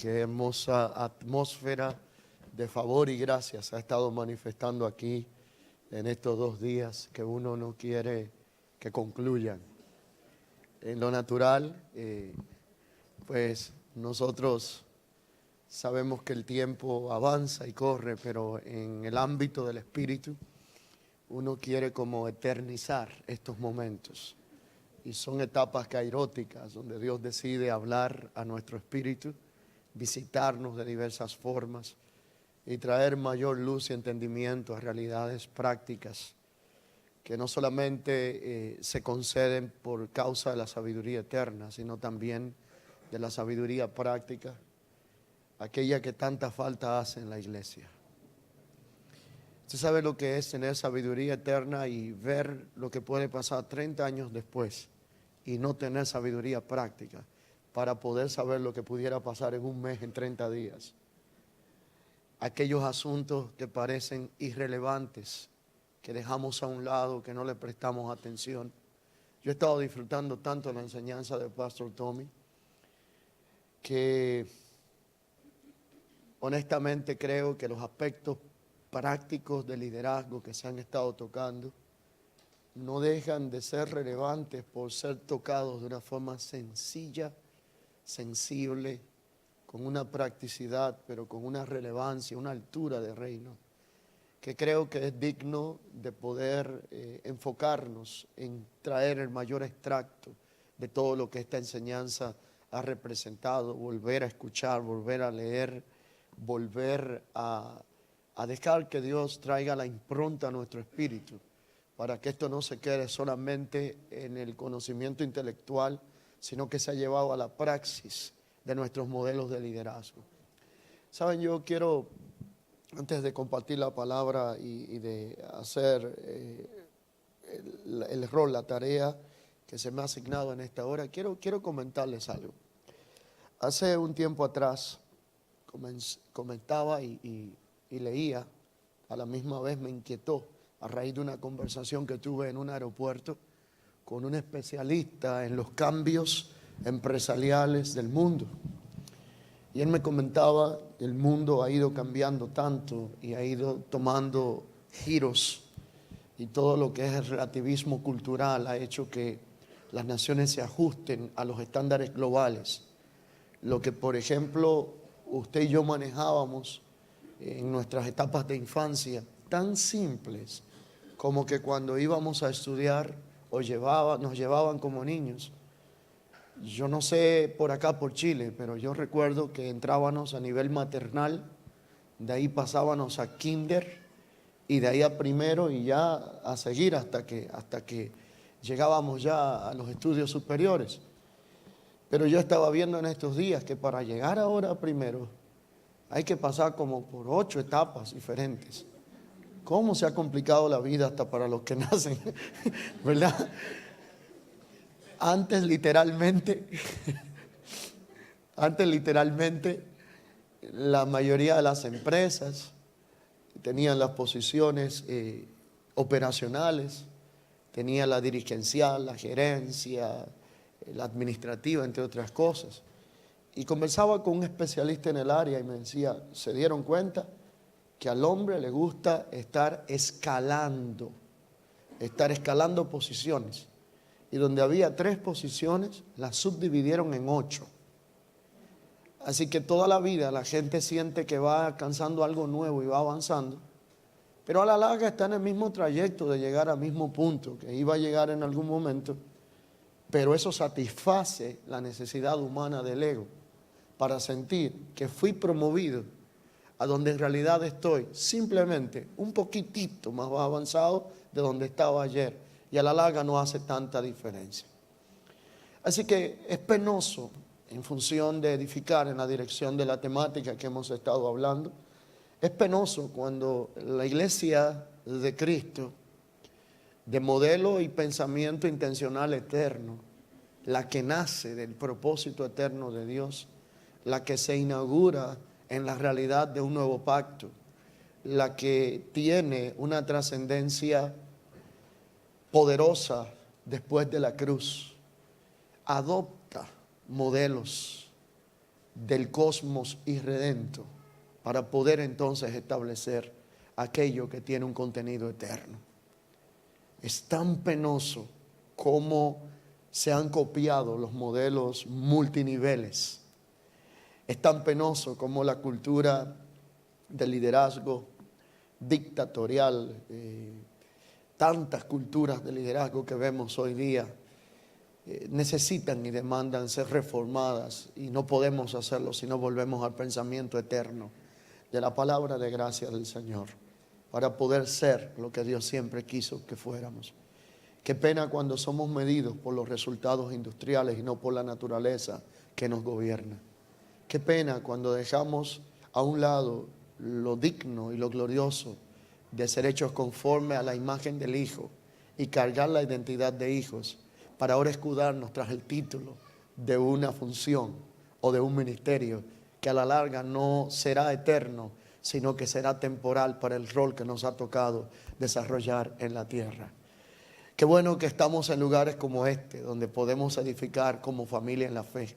Qué hermosa atmósfera de favor y gracia se ha estado manifestando aquí en estos 2 días que uno no quiere que concluyan. En lo natural, pues nosotros sabemos que el tiempo avanza y corre, pero en el ámbito del espíritu uno quiere como eternizar estos momentos. Y son etapas kairóticas donde Dios decide hablar a nuestro espíritu, visitarnos de diversas formas y traer mayor luz y entendimiento a realidades prácticas que no solamente se conceden por causa de la sabiduría eterna, sino también de la sabiduría práctica, aquella que tanta falta hace en la iglesia. Usted sabe lo que es tener sabiduría eterna y ver lo que puede pasar 30 años después y no tener sabiduría práctica para poder saber lo que pudiera pasar en un mes, en 30 días. Aquellos asuntos que parecen irrelevantes, que dejamos a un lado, que no le prestamos atención. Yo he estado disfrutando tanto la enseñanza del Pastor Tommy, que honestamente creo que los aspectos prácticos de liderazgo que se han estado tocando no dejan de ser relevantes por ser tocados de una forma sencilla, sensible, con una practicidad, pero con una relevancia, una altura de reino, que creo que es digno de poder enfocarnos en traer el mayor extracto de todo lo que esta enseñanza ha representado, volver a escuchar, volver a leer, volver a dejar que Dios traiga la impronta a nuestro espíritu, para que esto no se quede solamente en el conocimiento intelectual, sino que se ha llevado a la praxis de nuestros modelos de liderazgo. Saben, yo quiero, antes de compartir la palabra y de hacer el rol, la tarea que se me ha asignado en esta hora, quiero comentarles algo. Hace un tiempo atrás comentaba y leía, a la misma vez me inquietó a raíz de una conversación que tuve en un aeropuerto con un especialista en los cambios empresariales del mundo. Y él me comentaba que el mundo ha ido cambiando tanto y ha ido tomando giros, y todo lo que es el relativismo cultural ha hecho que las naciones se ajusten a los estándares globales. Lo que, por ejemplo, usted y yo manejábamos en nuestras etapas de infancia, tan simples como que cuando íbamos a estudiar nos llevaban como niños. Yo no sé por acá, por Chile, pero yo recuerdo que entrábamos a nivel maternal, de ahí pasábamos a kinder y de ahí a primero y ya a seguir hasta que llegábamos ya a los estudios superiores. Pero yo estaba viendo en estos días que para llegar ahora a primero hay que pasar como por 8 etapas diferentes. ¿Cómo se ha complicado la vida hasta para los que nacen? ¿Verdad? Antes literalmente, la mayoría de las empresas tenían las posiciones operacionales, tenían la dirigencial, la gerencia, la administrativa, entre otras cosas. Y conversaba con un especialista en el área y me decía, ¿se dieron cuenta que al hombre le gusta estar escalando posiciones? Y donde había 3 posiciones, las subdividieron en 8. Así que toda la vida la gente siente que va alcanzando algo nuevo y va avanzando, pero a la larga está en el mismo trayecto de llegar al mismo punto, que iba a llegar en algún momento, pero eso satisface la necesidad humana del ego, para sentir que fui promovido a donde en realidad estoy simplemente un poquitito más avanzado de donde estaba ayer, y a la larga no hace tanta diferencia. Así que es penoso, en función de edificar en la dirección de la temática que hemos estado hablando, es penoso cuando la iglesia de Cristo, de modelo y pensamiento intencional eterno, la que nace del propósito eterno de Dios, la que se inaugura en la realidad de un nuevo pacto, la que tiene una trascendencia poderosa después de la cruz, adopta modelos del cosmos irredento para poder entonces establecer aquello que tiene un contenido eterno. Es tan penoso cómo se han copiado los modelos multiniveles. Es tan penoso como la cultura del liderazgo dictatorial, tantas culturas de liderazgo que vemos hoy día, necesitan y demandan ser reformadas, y no podemos hacerlo si no volvemos al pensamiento eterno de la palabra de gracia del Señor, para poder ser lo que Dios siempre quiso que fuéramos. Qué pena cuando somos medidos por los resultados industriales y no por la naturaleza que nos gobierna. Qué pena cuando dejamos a un lado lo digno y lo glorioso de ser hechos conforme a la imagen del Hijo y cargar la identidad de hijos, para ahora escudarnos tras el título de una función o de un ministerio que a la larga no será eterno, sino que será temporal para el rol que nos ha tocado desarrollar en la tierra. Qué bueno que estamos en lugares como este, donde podemos edificar como familia en la fe,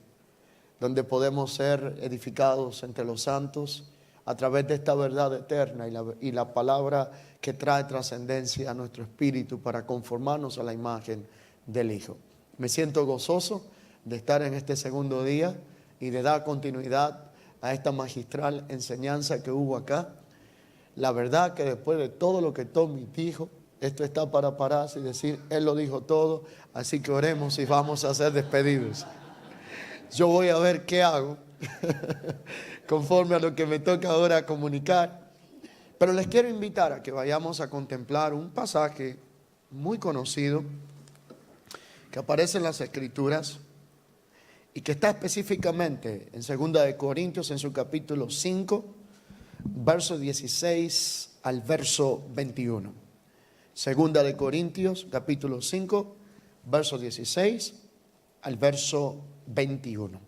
donde podemos ser edificados entre los santos a través de esta verdad eterna y la palabra que trae trascendencia a nuestro espíritu para conformarnos a la imagen del Hijo. Me siento gozoso de estar en este segundo día y de dar continuidad a esta magistral enseñanza que hubo acá. La verdad que después de todo lo que Tommy dijo, esto está para pararse y decir, Él lo dijo todo, así que oremos y vamos a ser despedidos. Yo voy a ver qué hago, conforme a lo que me toca ahora comunicar. Pero les quiero invitar a que vayamos a contemplar un pasaje muy conocido que aparece en las Escrituras y que está específicamente en 2 Corintios, en su capítulo 5, verso 16 al verso 21. 2 Corintios, capítulo 5, verso 16 al verso 21.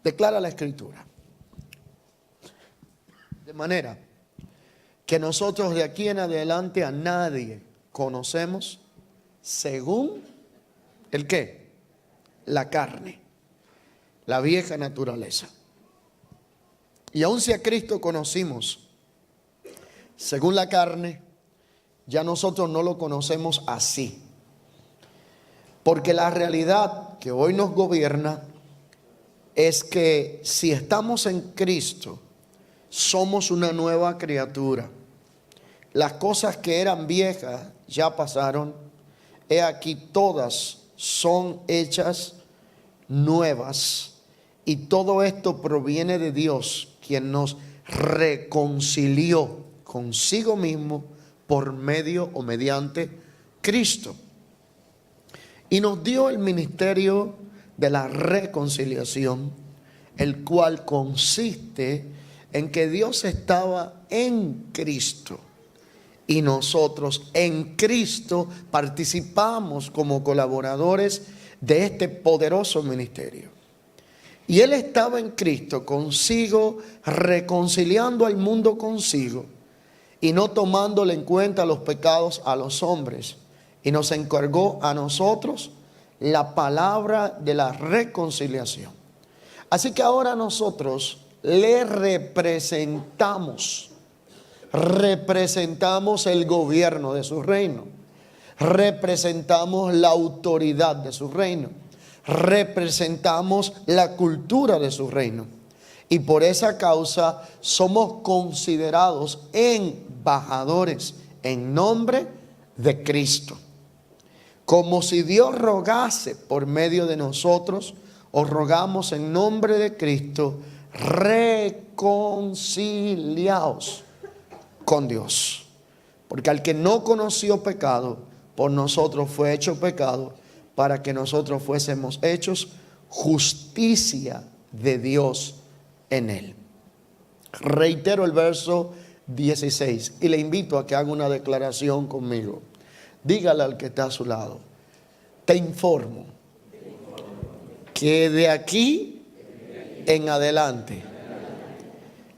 Declara la Escritura: de manera que nosotros de aquí en adelante a nadie conocemos según ¿el qué? La carne, la vieja naturaleza. Y aun si a Cristo conocimos según la carne, ya nosotros no lo conocemos así. Porque la realidad que hoy nos gobierna es que si estamos en Cristo, somos una nueva criatura. Las cosas que eran viejas ya pasaron. He aquí, todas son hechas nuevas. Y todo esto proviene de Dios, quien nos reconcilió consigo mismo por medio o mediante Cristo. Y nos dio el ministerio de la reconciliación, el cual consiste en que Dios estaba en Cristo y nosotros en Cristo participamos como colaboradores de este poderoso ministerio. Y Él estaba en Cristo consigo, reconciliando al mundo consigo y no tomándole en cuenta los pecados a los hombres. Y nos encargó a nosotros la palabra de la reconciliación. Así que ahora nosotros le representamos el gobierno de su reino, representamos la autoridad de su reino, representamos la cultura de su reino. Y por esa causa somos considerados embajadores en nombre de Cristo. Como si Dios rogase por medio de nosotros, os rogamos en nombre de Cristo, reconciliaos con Dios. Porque al que no conoció pecado, por nosotros fue hecho pecado, para que nosotros fuésemos hechos justicia de Dios en él. Reitero el verso 16 y le invito a que haga una declaración conmigo. Dígale al que está a su lado: te informo que de aquí en adelante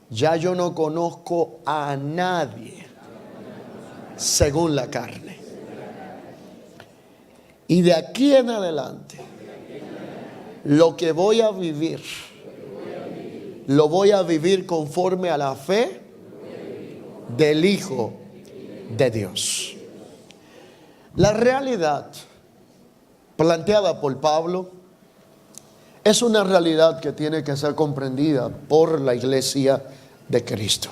ya yo no conozco a nadie según la carne. Y de aquí en adelante lo que voy a vivir, lo voy a vivir conforme a la fe del Hijo de Dios. La realidad planteada por Pablo es una realidad que tiene que ser comprendida por la iglesia de Cristo.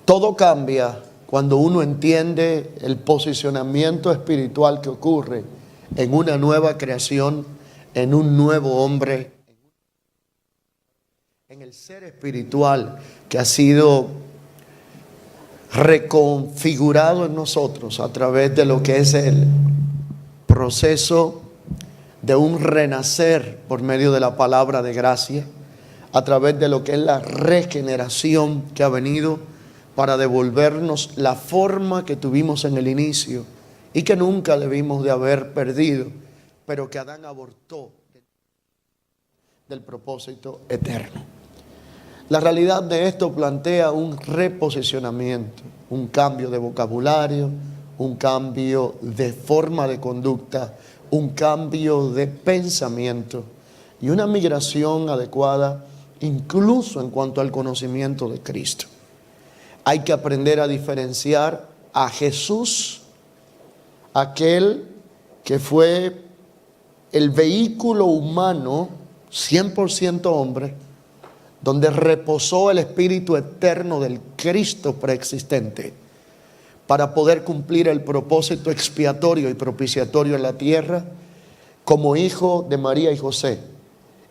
Todo cambia cuando uno entiende el posicionamiento espiritual que ocurre en una nueva creación, en un nuevo hombre, en el ser espiritual que ha sido reconfigurado en nosotros a través de lo que es el proceso de un renacer por medio de la palabra de gracia, a través de lo que es la regeneración que ha venido para devolvernos la forma que tuvimos en el inicio y que nunca debimos de haber perdido, pero que Adán abortó del propósito eterno. La realidad de esto plantea un reposicionamiento, un cambio de vocabulario, un cambio de forma de conducta, un cambio de pensamiento y una migración adecuada incluso en cuanto al conocimiento de Cristo. Hay que aprender a diferenciar a Jesús, aquel que fue el vehículo humano 100% hombre, donde reposó el Espíritu eterno del Cristo preexistente para poder cumplir el propósito expiatorio y propiciatorio en la tierra como hijo de María y José,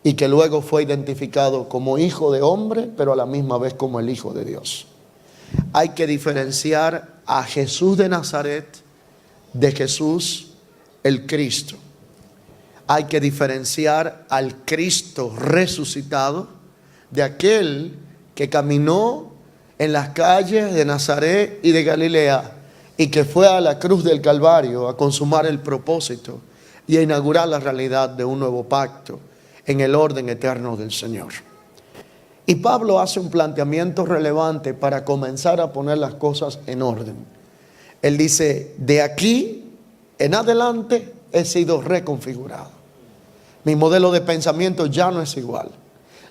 y que luego fue identificado como hijo de hombre, pero a la misma vez como el Hijo de Dios. Hay que diferenciar a Jesús de Nazaret de Jesús el Cristo. Hay que diferenciar al Cristo resucitado de aquel que caminó en las calles de Nazaret y de Galilea y que fue a la cruz del Calvario a consumar el propósito y a inaugurar la realidad de un nuevo pacto en el orden eterno del Señor. Y Pablo hace un planteamiento relevante para comenzar a poner las cosas en orden. Él dice, de aquí en adelante he sido reconfigurado. Mi modelo de pensamiento ya no es igual.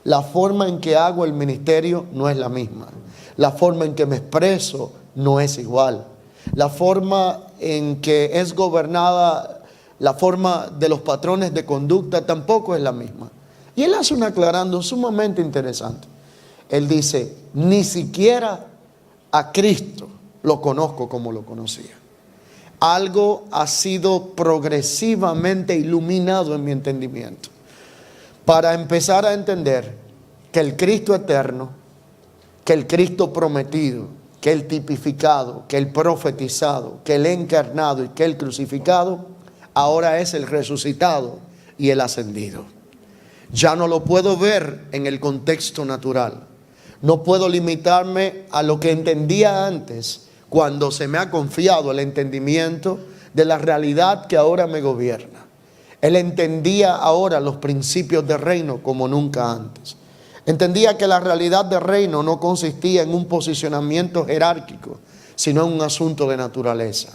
La forma en que hago el ministerio no es la misma. La forma en que me expreso no es igual. La forma en que es gobernada, la forma de los patrones de conducta tampoco es la misma. Y él hace un aclarando sumamente interesante. Él dice, ni siquiera a Cristo lo conozco como lo conocía. Algo ha sido progresivamente iluminado en mi entendimiento para empezar a entender que el Cristo eterno, que el Cristo prometido, que el tipificado, que el profetizado, que el encarnado y que el crucificado, ahora es el resucitado y el ascendido. Ya no lo puedo ver en el contexto natural. No puedo limitarme a lo que entendía antes cuando se me ha confiado el entendimiento de la realidad que ahora me gobierna. Él entendía ahora los principios del reino como nunca antes. Entendía que la realidad del reino no consistía en un posicionamiento jerárquico, sino en un asunto de naturaleza.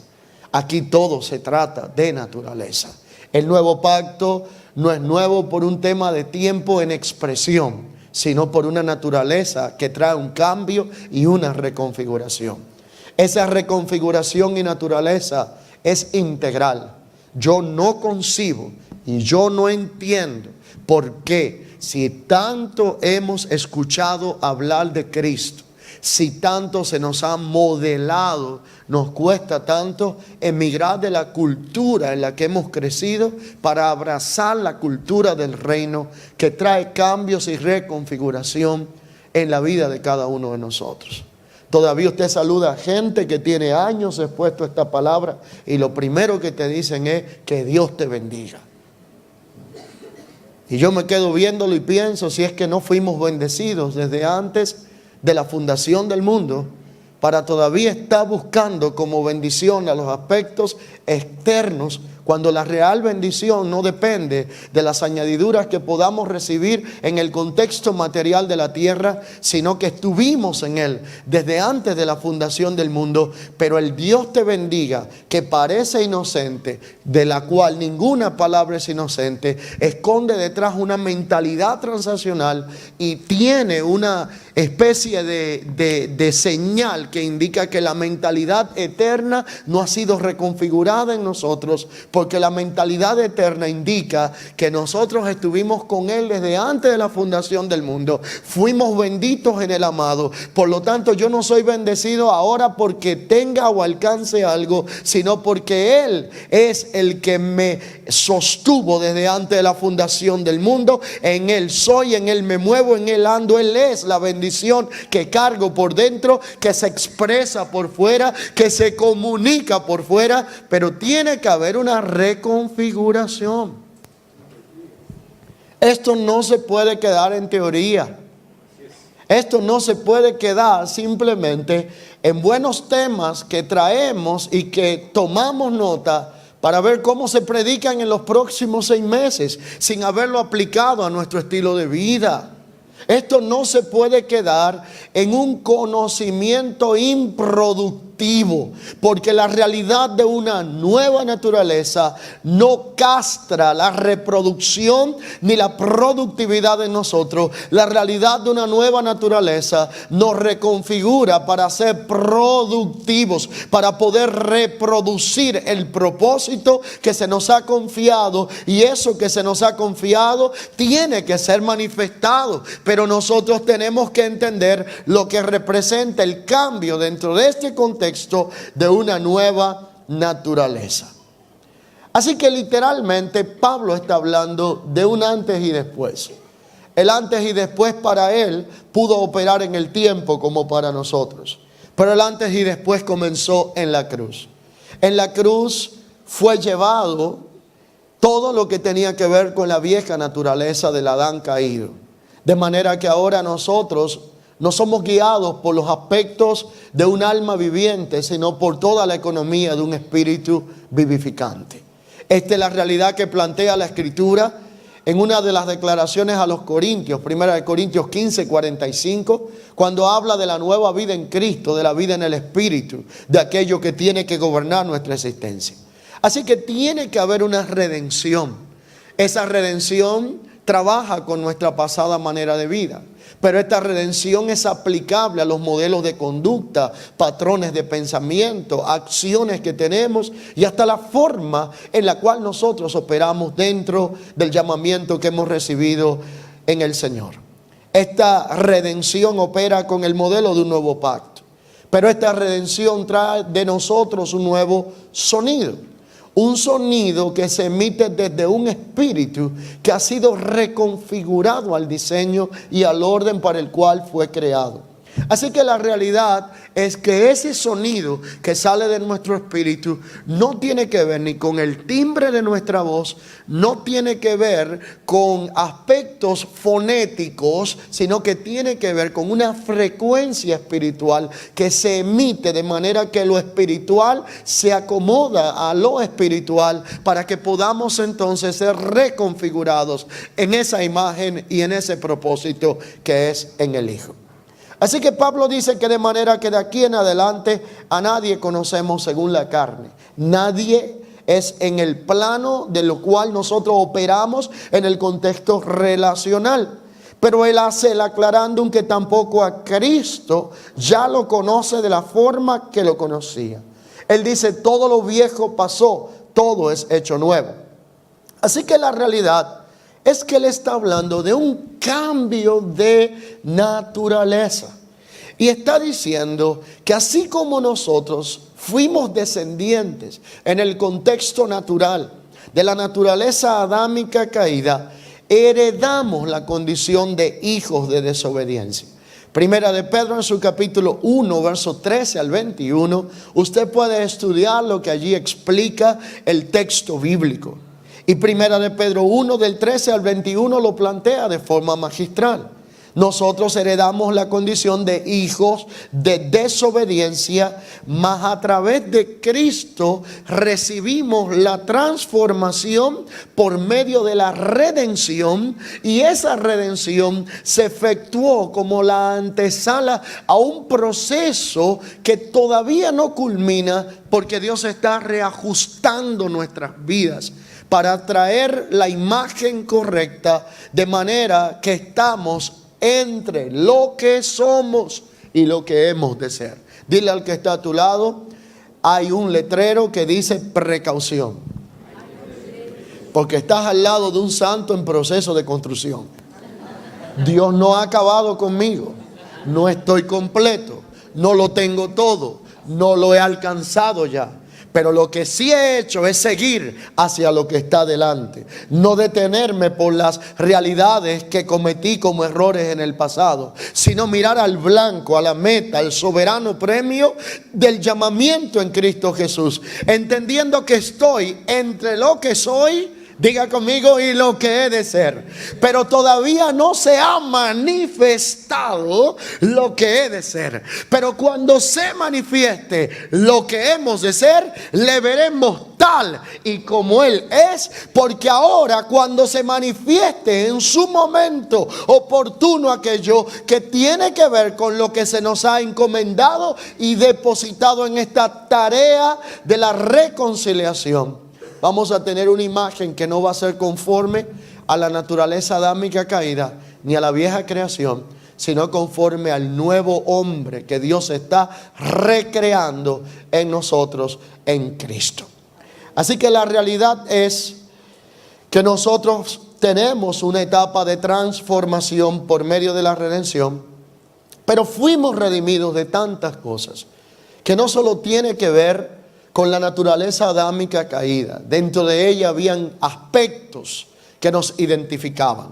Aquí todo se trata de naturaleza. El nuevo pacto no es nuevo por un tema de tiempo en expresión, sino por una naturaleza que trae un cambio y una reconfiguración. Esa reconfiguración y naturaleza es integral. Yo no concibo y yo no entiendo por qué, si tanto hemos escuchado hablar de Cristo, si tanto se nos ha modelado, nos cuesta tanto emigrar de la cultura en la que hemos crecido para abrazar la cultura del reino que trae cambios y reconfiguración en la vida de cada uno de nosotros. Todavía usted saluda a gente que tiene años expuesto a esta palabra y lo primero que te dicen es que Dios te bendiga. Y yo me quedo viéndolo y pienso si es que no fuimos bendecidos desde antes de la fundación del mundo para todavía estar buscando como bendición a los aspectos externos cuando la real bendición no depende de las añadiduras que podamos recibir en el contexto material de la tierra, sino que estuvimos en Él desde antes de la fundación del mundo. Pero el Dios te bendiga, que parece inocente, de la cual ninguna palabra es inocente, esconde detrás una mentalidad transaccional y tiene una especie de señal que indica que la mentalidad eterna no ha sido reconfigurada en nosotros, porque la mentalidad eterna indica que nosotros estuvimos con Él desde antes de la fundación del mundo, fuimos benditos en el amado. Por lo tanto, yo no soy bendecido ahora porque tenga o alcance algo, sino porque Él es el que me sostuvo desde antes de la fundación del mundo. En Él soy, en Él me muevo, en Él ando. Él es la bendición que cargo por dentro, que se expresa por fuera, que se comunica por fuera, pero tiene que haber una reconfiguración. Esto no se puede quedar en teoría. Esto no se puede quedar simplemente en buenos temas que traemos y que tomamos nota para ver cómo se predican en los próximos 6 meses, sin haberlo aplicado a nuestro estilo de vida. Esto no se puede quedar en un conocimiento improductivo, porque la realidad de una nueva naturaleza no castra la reproducción ni la productividad de nosotros. La realidad de una nueva naturaleza nos reconfigura para ser productivos, para poder reproducir el propósito que se nos ha confiado, y eso que se nos ha confiado tiene que ser manifestado. Pero nosotros tenemos que entender lo que representa el cambio dentro de este contexto de una nueva naturaleza. Así que literalmente Pablo está hablando de un antes y después. El antes y después para él pudo operar en el tiempo como para nosotros, pero el antes y después comenzó en la cruz. En la cruz fue llevado todo lo que tenía que ver con la vieja naturaleza del Adán caído. De manera que ahora nosotros no somos guiados por los aspectos de un alma viviente, sino por toda la economía de un espíritu vivificante. Esta es la realidad que plantea la Escritura en una de las declaraciones a los Corintios, 1 Corintios 15, 45, cuando habla de la nueva vida en Cristo, de la vida en el Espíritu, de aquello que tiene que gobernar nuestra existencia. Así que tiene que haber una redención. Esa redención trabaja con nuestra pasada manera de vida, pero esta redención es aplicable a los modelos de conducta, patrones de pensamiento, acciones que tenemos y hasta la forma en la cual nosotros operamos dentro del llamamiento que hemos recibido en el Señor. Esta redención opera con el modelo de un nuevo pacto, pero esta redención trae de nosotros un nuevo sonido. Un sonido que se emite desde un espíritu que ha sido reconfigurado al diseño y al orden para el cual fue creado. Así que la realidad es que ese sonido que sale de nuestro espíritu no tiene que ver ni con el timbre de nuestra voz, no tiene que ver con aspectos fonéticos, sino que tiene que ver con una frecuencia espiritual que se emite de manera que lo espiritual se acomoda a lo espiritual para que podamos entonces ser reconfigurados en esa imagen y en ese propósito que es en el Hijo. Así que Pablo dice que de manera que de aquí en adelante a nadie conocemos según la carne. Nadie es en el plano de lo cual nosotros operamos en el contexto relacional. Pero él hace el aclarándum que tampoco a Cristo ya lo conoce de la forma que lo conocía. Él dice, todo lo viejo pasó, todo es hecho nuevo. Así que la realidad es que él está hablando de un cambio de naturaleza. Y está diciendo que así como nosotros fuimos descendientes en el contexto natural de la naturaleza adámica caída, heredamos la condición de hijos de desobediencia. Primera de Pedro en su capítulo 1, verso 13 al 21, usted puede estudiar lo que allí explica el texto bíblico. Y Primera de Pedro 1 del 13 al 21 lo plantea de forma magistral. nosotros heredamos la condición de hijos de desobediencia, mas a través de Cristo recibimos la transformación por medio de la redención, y esa redención se efectuó como la antesala a un proceso que todavía no culmina, porque Dios está reajustando nuestras vidas para traer la imagen correcta, de manera que estamos entre lo que somos y lo que hemos de ser. Dile al que está a tu lado, hay un letrero que dice precaución, porque estás al lado de un santo en proceso de construcción. Dios no ha acabado conmigo, no estoy completo, no lo tengo todo, no lo he alcanzado ya. Pero lo que sí he hecho es seguir hacia lo que está delante. No detenerme por las realidades que cometí como errores en el pasado, sino mirar al blanco, a la meta, al soberano premio del llamamiento en Cristo Jesús. Entendiendo que estoy entre lo que soy, diga conmigo, y lo que he de ser. Pero todavía no se ha manifestado lo que he de ser. Pero cuando se manifieste lo que hemos de ser, le veremos tal y como Él es. Porque ahora, cuando se manifieste en su momento oportuno aquello que tiene que ver con lo que se nos ha encomendado y depositado en esta tarea de la reconciliación, vamos a tener una imagen que no va a ser conforme a la naturaleza adámica caída, ni a la vieja creación, sino conforme al nuevo hombre que Dios está recreando en nosotros en Cristo. Así que la realidad es que nosotros tenemos una etapa de transformación por medio de la redención, pero fuimos redimidos de tantas cosas que no solo tiene que ver con la naturaleza adámica caída. Dentro de ella habían aspectos que nos identificaban.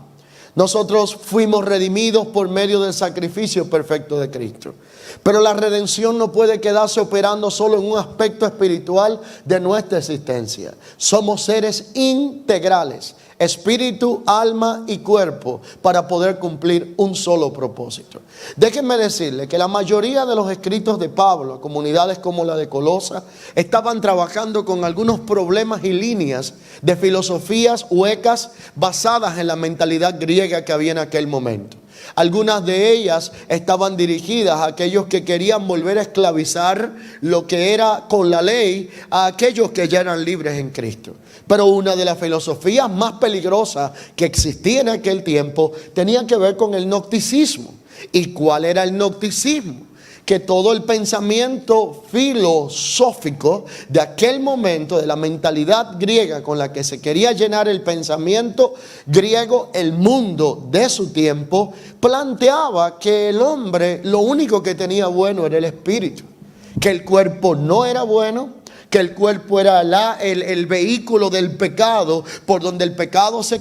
Nosotros fuimos redimidos por medio del sacrificio perfecto de Cristo. Pero la redención no puede quedarse operando solo en un aspecto espiritual de nuestra existencia. Somos seres integrales, espíritu, alma y cuerpo, para poder cumplir un solo propósito. Déjenme decirle que la mayoría de los escritos de Pablo a comunidades como la de Colosa estaban trabajando con algunos problemas y líneas de filosofías huecas basadas en la mentalidad griega que había en aquel momento. Algunas de ellas estaban dirigidas a aquellos que querían volver a esclavizar lo que era con la ley a aquellos que ya eran libres en Cristo. Pero una de las filosofías más peligrosas que existía en aquel tiempo tenía que ver con el gnosticismo. ¿Y cuál era el gnosticismo? Que todo el pensamiento filosófico de aquel momento, de la mentalidad griega con la que se quería llenar el pensamiento griego, el mundo de su tiempo, planteaba que el hombre lo único que tenía bueno era el espíritu, que el cuerpo no era bueno, que el cuerpo era el vehículo del pecado, por donde el pecado se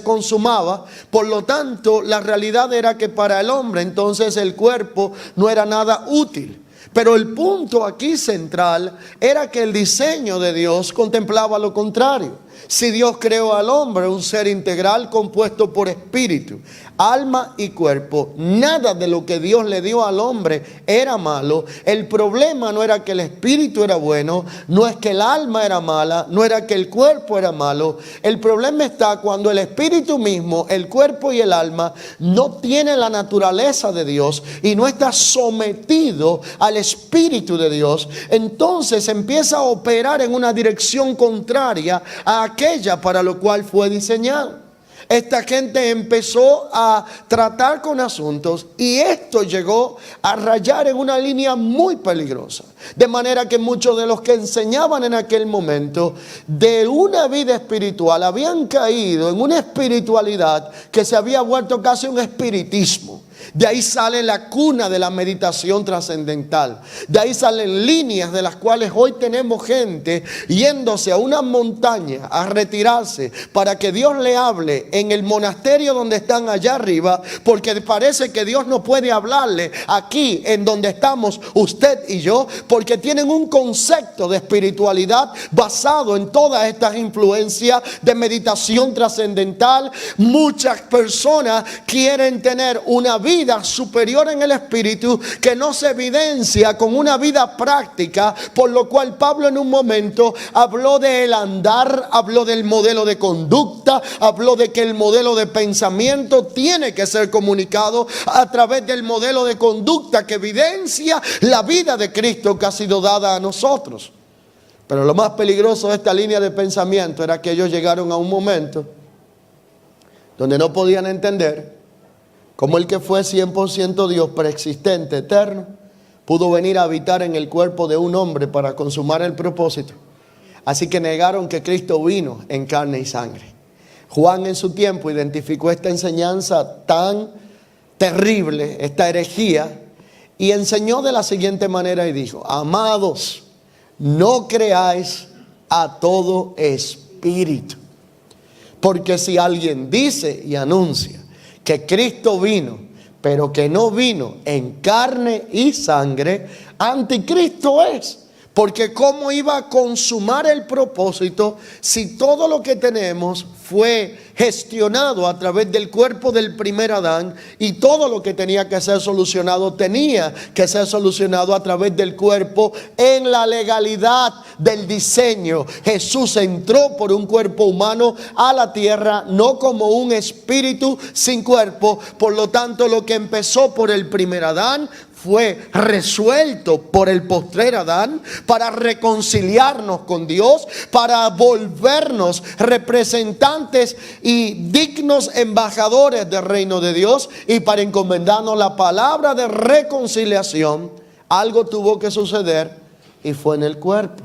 consumaba. Por lo tanto, la realidad era que para el hombre entonces el cuerpo no era nada útil. Pero el punto aquí central era que el diseño de Dios contemplaba lo contrario. Si Dios creó al hombre un ser integral compuesto por espíritu, alma y cuerpo, nada de lo que Dios le dio al hombre era malo. El problema no era que el espíritu era bueno, no es que el alma era mala, no era que el cuerpo era malo. El problema está cuando el espíritu mismo, el cuerpo y el alma no tienen la naturaleza de Dios y no está sometido al espíritu de Dios. Entonces empieza a operar en una dirección contraria a aquella para lo cual fue diseñado. Esta gente empezó a tratar con asuntos y esto llegó a rayar en una línea muy peligrosa. De manera que muchos de los que enseñaban en aquel momento de una vida espiritual habían caído en una espiritualidad que se había vuelto casi un espiritismo. De ahí sale la cuna de la meditación trascendental. De ahí salen líneas de las cuales hoy tenemos gente yéndose a una montaña a retirarse para que Dios le hable en el monasterio donde están allá arriba, porque parece que Dios no puede hablarle aquí en donde estamos usted y yo, porque tienen un concepto de espiritualidad basado en todas estas influencias de meditación trascendental. Muchas personas quieren tener una vida superior en el espíritu que no se evidencia con una vida práctica, por lo cual Pablo en un momento habló del andar, habló del modelo de conducta, habló de que el modelo de pensamiento tiene que ser comunicado a través del modelo de conducta que evidencia la vida de Cristo que ha sido dada a nosotros. Pero lo más peligroso de esta línea de pensamiento era que ellos llegaron a un momento donde no podían entender como el que fue 100% Dios, preexistente, eterno, pudo venir a habitar en el cuerpo de un hombre para consumar el propósito. Así que negaron que Cristo vino en carne y sangre. Juan en su tiempo identificó esta enseñanza tan terrible, esta herejía, y enseñó de la siguiente manera y dijo: amados, no creáis a todo espíritu, porque si alguien dice y anuncia que Cristo vino, pero que no vino en carne y sangre, anticristo es. Porque ¿cómo iba a consumar el propósito si todo lo que tenemos fue gestionado a través del cuerpo del primer Adán, y todo lo que tenía que ser solucionado a través del cuerpo en la legalidad del diseño? Jesús entró por un cuerpo humano a la tierra, no como un espíritu sin cuerpo. Por lo tanto, lo que empezó por el primer Adán fue resuelto por el postrer Adán para reconciliarnos con Dios, para volvernos representantes y dignos embajadores del reino de Dios, y para encomendarnos la palabra de reconciliación. Algo tuvo que suceder y fue en el cuerpo.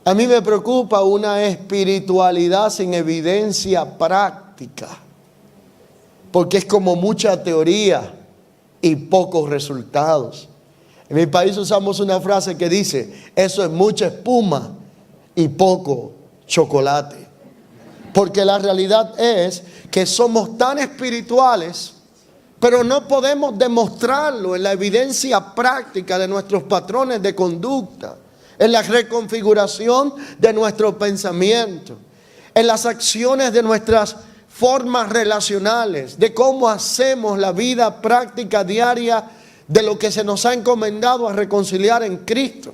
A mí me preocupa una espiritualidad sin evidencia práctica, porque es como mucha teoría y pocos resultados. En mi país usamos una frase que dice: eso es mucha espuma y poco chocolate. Porque la realidad es que somos tan espirituales, pero no podemos demostrarlo en la evidencia práctica de nuestros patrones de conducta, en la reconfiguración de nuestro pensamiento, en las acciones de nuestras formas relacionales, de cómo hacemos la vida práctica diaria de lo que se nos ha encomendado a reconciliar en Cristo.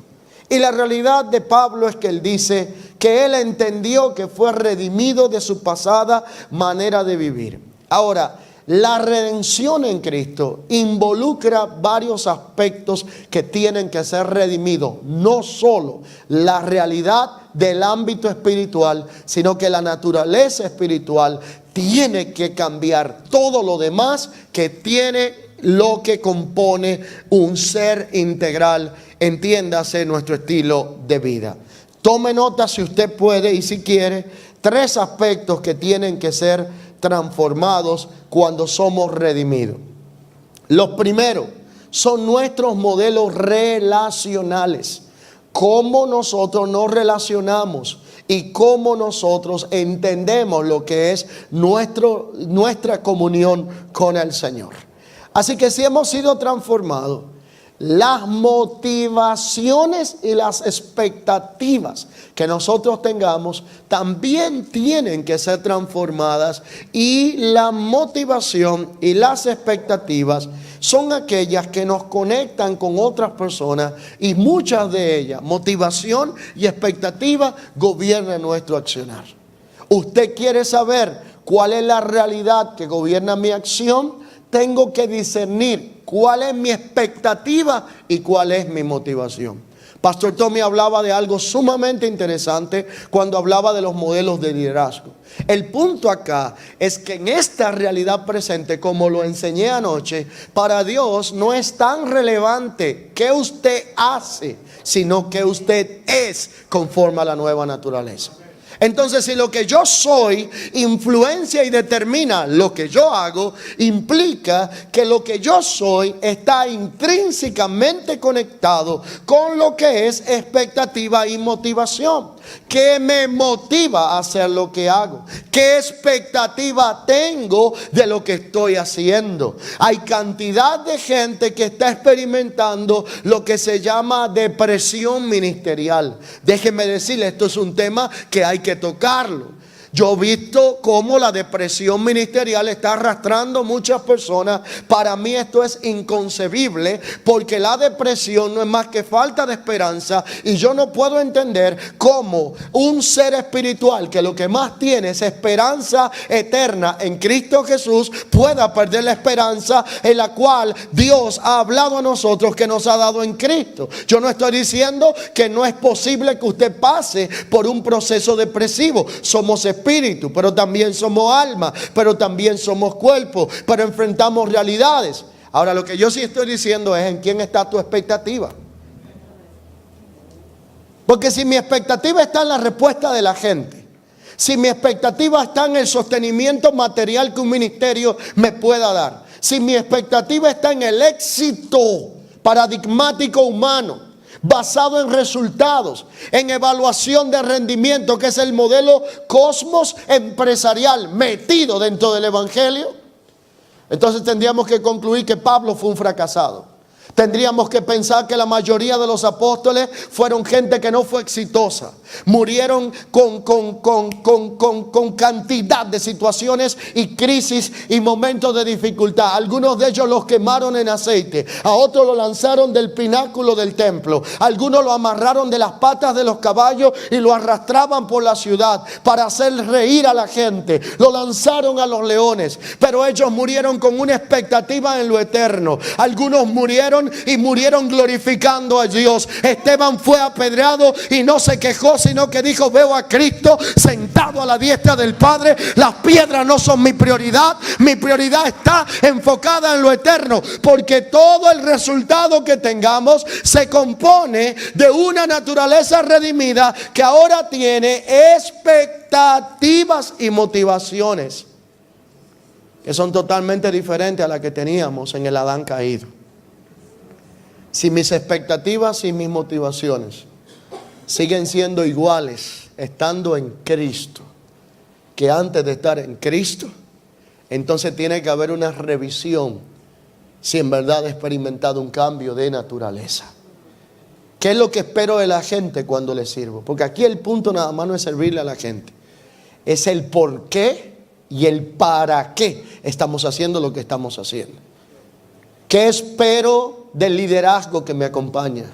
Y la realidad de Pablo es que él dice que él entendió que fue redimido de su pasada manera de vivir. Ahora, la redención en Cristo involucra varios aspectos que tienen que ser redimidos. No solo la realidad del ámbito espiritual, sino que la naturaleza espiritual tiene que cambiar todo lo demás que tiene lo que compone un ser integral, entiéndase nuestro estilo de vida. Tome nota si usted puede y si quiere, 3 aspectos que tienen que ser transformados cuando somos redimidos. Los primeros son nuestros modelos relacionales. Cómo nosotros nos relacionamos y cómo nosotros entendemos lo que es nuestra comunión con el Señor. Así que si hemos sido transformados, las motivaciones y las expectativas que nosotros tengamos también tienen que ser transformadas, y la motivación y las expectativas son aquellas que nos conectan con otras personas, y muchas de ellas, motivación y expectativa, gobiernan nuestro accionar. Usted quiere saber cuál es la realidad que gobierna mi acción. Tengo que discernir cuál es mi expectativa y cuál es mi motivación. Pastor Tommy hablaba de algo sumamente interesante cuando hablaba de los modelos de liderazgo. El punto acá es que en esta realidad presente, como lo enseñé anoche, para Dios no es tan relevante qué usted hace, sino que usted es conforme a la nueva naturaleza. Entonces, si lo que yo soy influencia y determina lo que yo hago, implica que lo que yo soy está intrínsecamente conectado con lo que es expectativa y motivación. ¿Qué me motiva a hacer lo que hago? ¿Qué expectativa tengo de lo que estoy haciendo? Hay cantidad de gente que está experimentando lo que se llama depresión ministerial. Déjenme decirle, esto es un tema que hay que tocarlo. Yo he visto cómo la depresión ministerial está arrastrando muchas personas. Para mí esto es inconcebible, porque la depresión no es más que falta de esperanza. Y yo no puedo entender cómo un ser espiritual que lo que más tiene es esperanza eterna en Cristo Jesús pueda perder la esperanza en la cual Dios ha hablado a nosotros, que nos ha dado en Cristo. Yo no estoy diciendo que no es posible que usted pase por un proceso depresivo. Somos espíritu, pero también somos alma, pero también somos cuerpo, pero enfrentamos realidades. Ahora, lo que yo sí estoy diciendo es: ¿en quién está tu expectativa? Porque si mi expectativa está en la respuesta de la gente, si mi expectativa está en el sostenimiento material que un ministerio me pueda dar, si mi expectativa está en el éxito paradigmático humano, basado en resultados, en evaluación de rendimiento, que es el modelo cosmos empresarial metido dentro del evangelio, entonces tendríamos que concluir que Pablo fue un fracasado. Tendríamos que pensar que la mayoría de los apóstoles fueron gente que no fue exitosa. Murieron con cantidad de situaciones y crisis y momentos de dificultad. Algunos de ellos los quemaron en aceite. A otros lo lanzaron del pináculo del templo. Algunos lo amarraron de las patas de los caballos y lo arrastraban por la ciudad para hacer reír a la gente. Lo lanzaron a los leones. Pero ellos murieron con una expectativa en lo eterno. Algunos murieron y murieron glorificando a Dios. Esteban fue apedreado y no se quejó, sino que dijo: veo a Cristo sentado a la diestra del Padre. Las piedras no son mi prioridad está enfocada en lo eterno, porque todo el resultado que tengamos se compone de una naturaleza redimida que ahora tiene expectativas y motivaciones que son totalmente diferentes a las que teníamos en el Adán caído. Si mis expectativas y mis motivaciones siguen siendo iguales estando en Cristo que antes de estar en Cristo, entonces tiene que haber una revisión si en verdad he experimentado un cambio de naturaleza. ¿Qué es lo que espero de la gente cuando le sirvo? Porque aquí el punto nada más no es servirle a la gente, es el por qué y el para qué estamos haciendo lo que estamos haciendo. ¿Qué espero del liderazgo que me acompaña?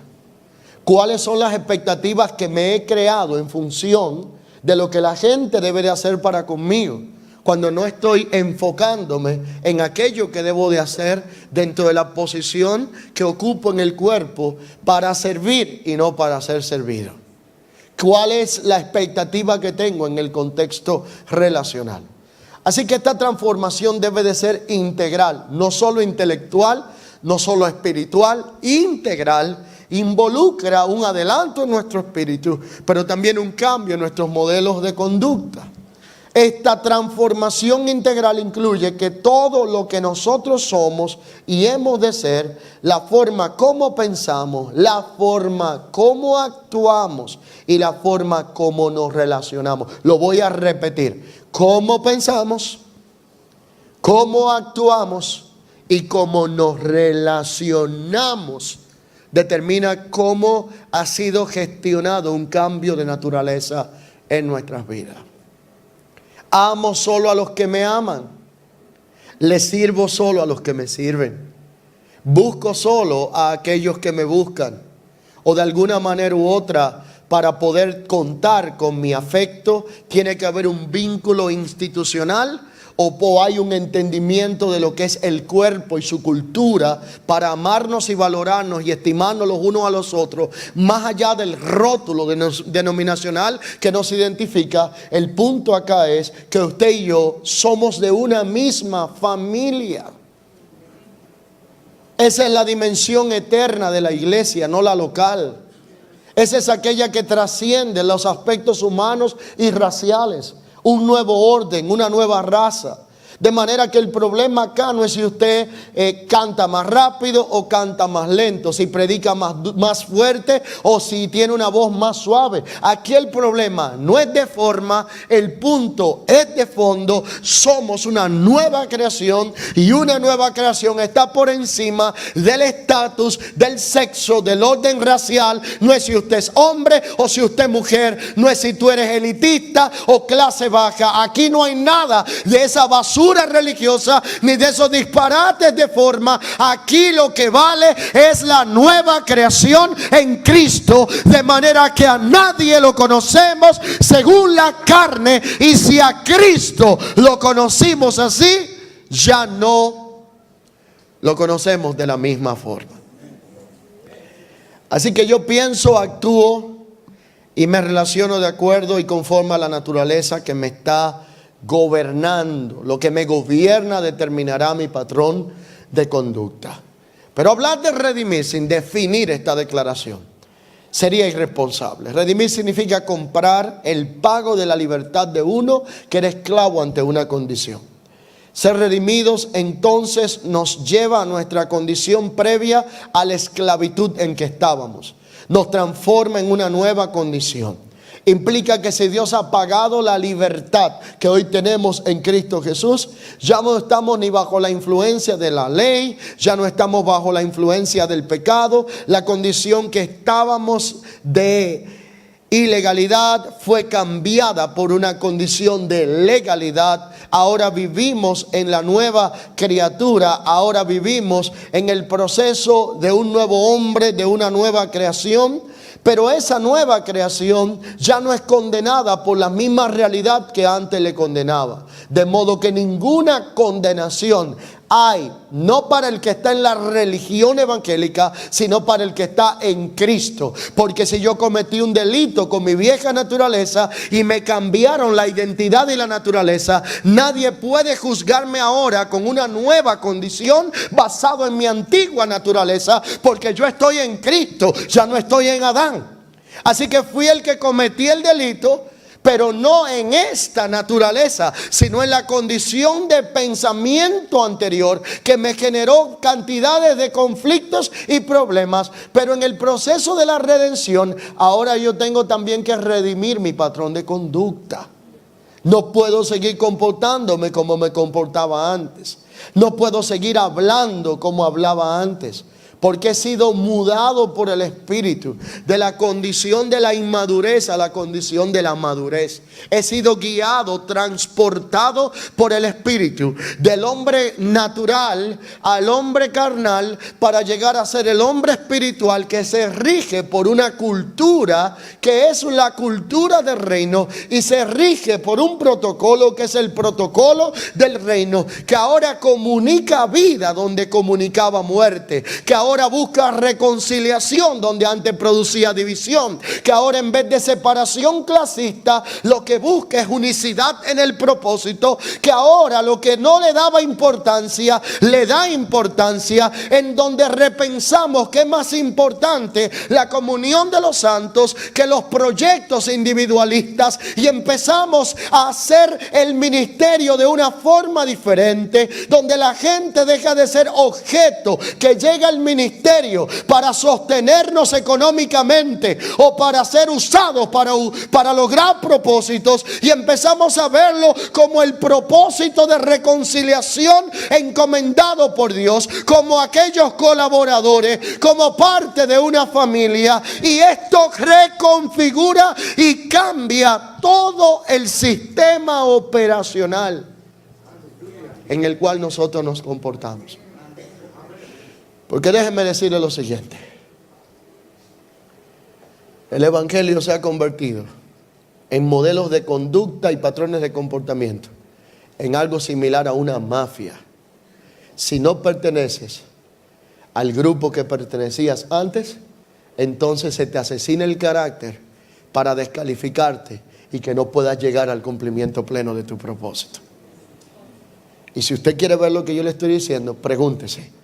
¿Cuáles son las expectativas que me he creado en función de lo que la gente debe de hacer para conmigo, cuando no estoy enfocándome en aquello que debo de hacer dentro de la posición que ocupo en el cuerpo para servir y no para ser servido? ¿Cuál es la expectativa que tengo en el contexto relacional? Así que esta transformación debe de ser integral, no solo intelectual, no solo espiritual, integral. Involucra un adelanto en nuestro espíritu, pero también un cambio en nuestros modelos de conducta. Esta transformación integral incluye que todo lo que nosotros somos y hemos de ser, la forma como pensamos, la forma como actuamos y la forma como nos relacionamos. Lo voy a repetir: cómo pensamos, cómo actuamos y cómo nos relacionamos determina cómo ha sido gestionado un cambio de naturaleza en nuestras vidas. Amo solo a los que me aman. Le sirvo solo a los que me sirven. Busco solo a aquellos que me buscan. O de alguna manera u otra, para poder contar con mi afecto, tiene que haber un vínculo institucional o hay un entendimiento de lo que es el cuerpo y su cultura para amarnos y valorarnos y estimarnos los unos a los otros, más allá del rótulo denominacional que nos identifica. El punto acá es que usted y yo somos de una misma familia. Esa es la dimensión eterna de la iglesia, no la local. Esa es aquella que trasciende los aspectos humanos y raciales. Un nuevo orden, una nueva raza. De manera que el problema acá no es si usted canta más rápido o canta más lento, si predica más fuerte o si tiene una voz más suave. Aquí el problema no es de forma, el punto es de fondo. Somos una nueva creación y una nueva creación está por encima del estatus, del sexo, del orden racial. No es si usted es hombre o si usted es mujer, no es si tú eres elitista o clase baja. Aquí no hay nada de esa basura religiosa ni de esos disparates de forma. Aquí lo que vale es la nueva creación en Cristo, de manera que a nadie lo conocemos según la carne, y si a Cristo lo conocimos así, ya no lo conocemos de la misma forma. Así que yo pienso, actúo y me relaciono de acuerdo y conforme a la naturaleza que me está gobernando. Lo que me gobierna determinará mi patrón de conducta. Pero hablar de redimir sin definir esta declaración sería irresponsable. Redimir significa comprar el pago de la libertad de uno que era esclavo ante una condición. Ser redimidos entonces nos lleva a nuestra condición previa a la esclavitud en que estábamos. Nos transforma en una nueva condición. Implica que si Dios ha pagado la libertad que hoy tenemos en Cristo Jesús, ya no estamos ni bajo la influencia de la ley, ya no estamos bajo la influencia del pecado. La condición que estábamos de ilegalidad fue cambiada por una condición de legalidad. Ahora vivimos en la nueva criatura, ahora vivimos en el proceso de un nuevo hombre, de una nueva creación. Pero esa nueva creación ya no es condenada por la misma realidad que antes le condenaba. De modo que ninguna condenación hay, no para el que está en la religión evangélica, sino para el que está en Cristo. Porque si yo cometí un delito con mi vieja naturaleza y me cambiaron la identidad y la naturaleza, nadie puede juzgarme ahora con una nueva condición basado en mi antigua naturaleza, porque yo estoy en Cristo, ya no estoy en Adán. Así que fui el que cometí el delito, pero no en esta naturaleza, sino en la condición de pensamiento anterior que me generó cantidades de conflictos y problemas. Pero en el proceso de la redención, ahora yo tengo también que redimir mi patrón de conducta. No puedo seguir comportándome como me comportaba antes. No puedo seguir hablando como hablaba antes. Porque he sido mudado por el Espíritu de la condición de la inmadurez a la condición de la madurez. He sido guiado, transportado por el Espíritu del hombre natural al hombre carnal para llegar a ser el hombre espiritual que se rige por una cultura que es la cultura del reino y se rige por un protocolo que es el protocolo del reino, que ahora comunica vida donde comunicaba muerte, que ahora busca reconciliación donde antes producía división, que ahora en vez de separación clasista lo que busca es unicidad en el propósito, que ahora lo que no le daba importancia le da importancia, en donde repensamos que es más importante la comunión de los santos que los proyectos individualistas y empezamos a hacer el ministerio de una forma diferente, donde la gente deja de ser objeto que llega al ministerio para sostenernos económicamente o para ser usados para lograr propósitos, y empezamos a verlo como el propósito de reconciliación encomendado por Dios, como aquellos colaboradores, como parte de una familia. Y esto reconfigura y cambia todo el sistema operacional en el cual nosotros nos comportamos. Porque déjenme decirle lo siguiente: el evangelio se ha convertido en modelos de conducta y patrones de comportamiento, en algo similar a una mafia. Si no perteneces al grupo que pertenecías antes, entonces se te asesina el carácter para descalificarte y que no puedas llegar al cumplimiento pleno de tu propósito. Y si usted quiere ver lo que yo le estoy diciendo, pregúntese: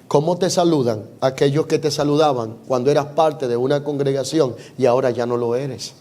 ¿Cómo te saludan aquellos que te saludaban cuando eras parte de una congregación y ahora ya no lo eres?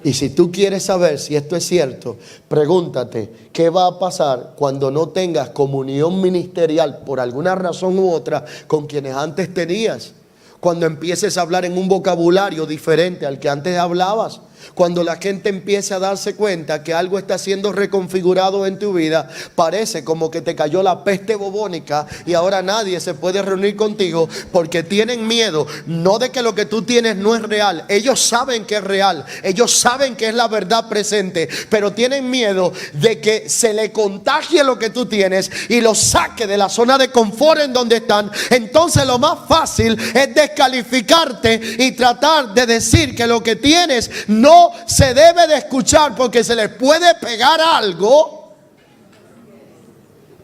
Y si tú quieres saber si esto es cierto, pregúntate, ¿qué va a pasar cuando no tengas comunión ministerial por alguna razón u otra con quienes antes tenías? Cuando empieces a hablar en un vocabulario diferente al que antes hablabas. Cuando la gente empiece a darse cuenta que algo está siendo reconfigurado en tu vida, parece como que te cayó la peste bubónica y ahora nadie se puede reunir contigo porque tienen miedo, no de que lo que tú tienes no es real. Ellos saben que es real, ellos saben que es la verdad presente, pero tienen miedo de que se le contagie lo que tú tienes y los saque de la zona de confort en donde están. Entonces lo más fácil es descalificarte y tratar de decir que lo que tienes no se debe de escuchar porque se les puede pegar algo.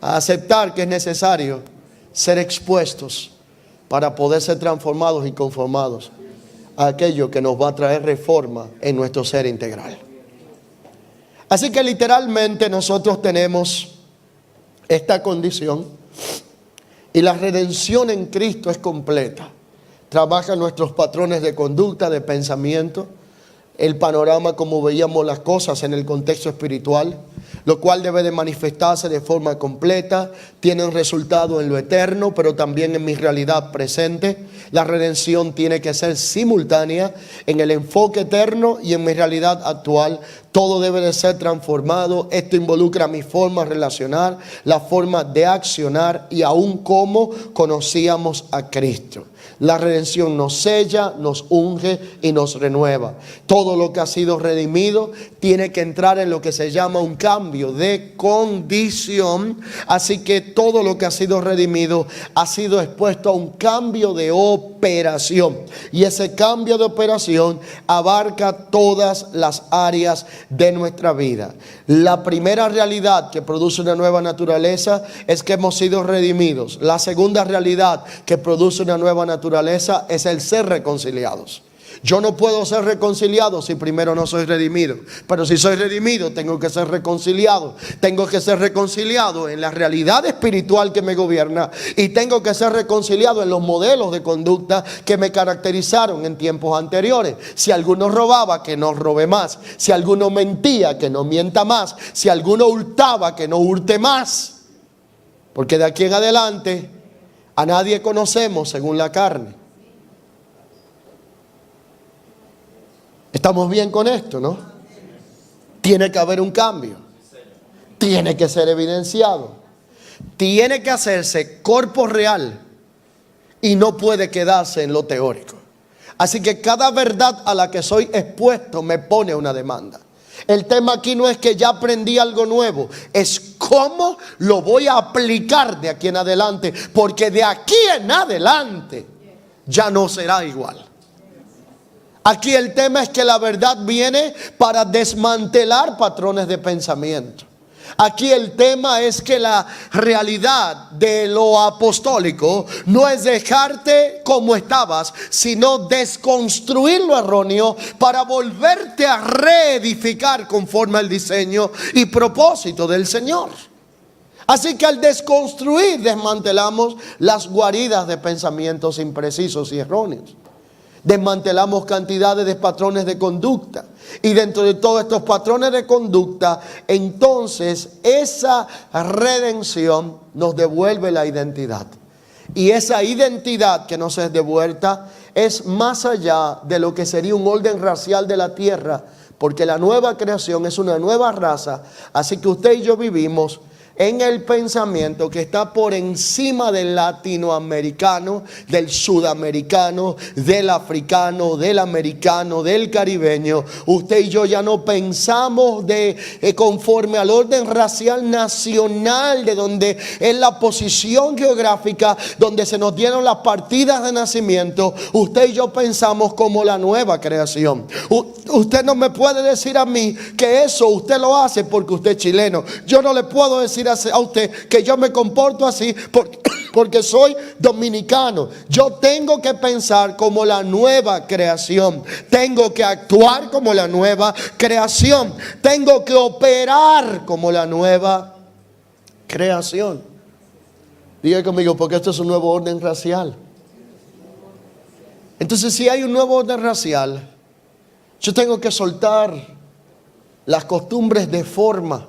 A aceptar que es necesario ser expuestos para poder ser transformados y conformados a aquello que nos va a traer reforma en nuestro ser integral. Así que literalmente nosotros tenemos esta condición y la redención en Cristo es completa. Trabaja nuestros patrones de conducta, de pensamiento, el panorama como veíamos las cosas en el contexto espiritual, lo cual debe de manifestarse de forma completa, tiene un resultado en lo eterno, pero también en mi realidad presente. La redención tiene que ser simultánea en el enfoque eterno y en mi realidad actual. Todo debe de ser transformado. Esto involucra mi forma de relacionar, la forma de accionar y aún cómo conocíamos a Cristo. La redención nos sella, nos unge y nos renueva. Todo lo que ha sido redimido tiene que entrar en lo que se llama un cambio de condición. Así que todo lo que ha sido redimido ha sido expuesto a un cambio de operación. Y ese cambio de operación abarca todas las áreas de nuestra vida. La primera realidad que produce una nueva naturaleza es que hemos sido redimidos. La segunda realidad que produce una nueva naturaleza es el ser reconciliados. Yo no puedo ser reconciliado si primero no soy redimido. Pero si soy redimido, tengo que ser reconciliado. Tengo que ser reconciliado en la realidad espiritual que me gobierna. Y tengo que ser reconciliado en los modelos de conducta que me caracterizaron en tiempos anteriores. Si alguno robaba, que no robe más. Si alguno mentía, que no mienta más. Si alguno hurtaba, que no hurte más. Porque de aquí en adelante a nadie conocemos según la carne. Estamos bien con esto, ¿no? Tiene que haber un cambio. Tiene que ser evidenciado. Tiene que hacerse cuerpo real y no puede quedarse en lo teórico. Así que cada verdad a la que soy expuesto me pone una demanda. El tema aquí no es que ya aprendí algo nuevo, es cómo lo voy a aplicar de aquí en adelante, porque de aquí en adelante ya no será igual. Aquí el tema es que la verdad viene para desmantelar patrones de pensamiento. Aquí el tema es que la realidad de lo apostólico no es dejarte como estabas, sino desconstruir lo erróneo para volverte a reedificar conforme al diseño y propósito del Señor. Así que al desconstruir, desmantelamos las guaridas de pensamientos imprecisos y erróneos. Desmantelamos cantidades de patrones de conducta. Y dentro de todos estos patrones de conducta, entonces esa redención nos devuelve la identidad. Y esa identidad que nos es devuelta es más allá de lo que sería un orden racial de la tierra. Porque la nueva creación es una nueva raza. Así que usted y yo vivimos en el pensamiento que está por encima del latinoamericano, del sudamericano, del africano, del americano, del caribeño. Usted y yo ya no pensamos conforme al orden racial nacional, de donde es la posición geográfica, donde se nos dieron las partidas de nacimiento. Usted y yo pensamos como la nueva creación. Usted no me puede decir a mí que eso usted lo hace porque usted es chileno. Yo no le puedo decir a usted que yo me comporto así porque soy dominicano. Yo tengo que pensar como la nueva creación. Tengo que actuar como la nueva creación. Tengo que operar como la nueva creación. Diga conmigo, porque esto es un nuevo orden racial. Entonces, si hay un nuevo orden racial, yo tengo que soltar las costumbres de forma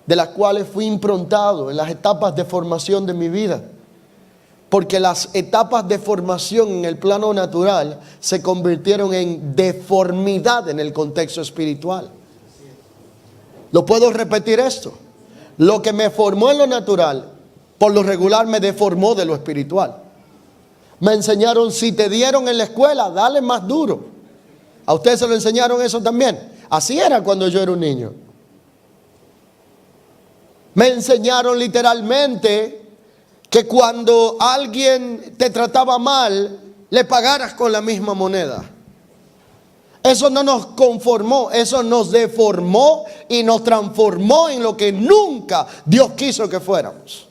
de las cuales fui improntado en las etapas de formación de mi vida. Porque las etapas de formación en el plano natural se convirtieron en deformidad en el contexto espiritual. ¿Lo puedo repetir esto? Lo que me formó en lo natural, por lo regular me deformó de lo espiritual. Me enseñaron, si te dieron en la escuela, dale más duro. ¿A ustedes se lo enseñaron eso también? Así era cuando yo era un niño. Me enseñaron literalmente que cuando alguien te trataba mal, le pagaras con la misma moneda. Eso no nos conformó, eso nos deformó y nos transformó en lo que nunca Dios quiso que fuéramos.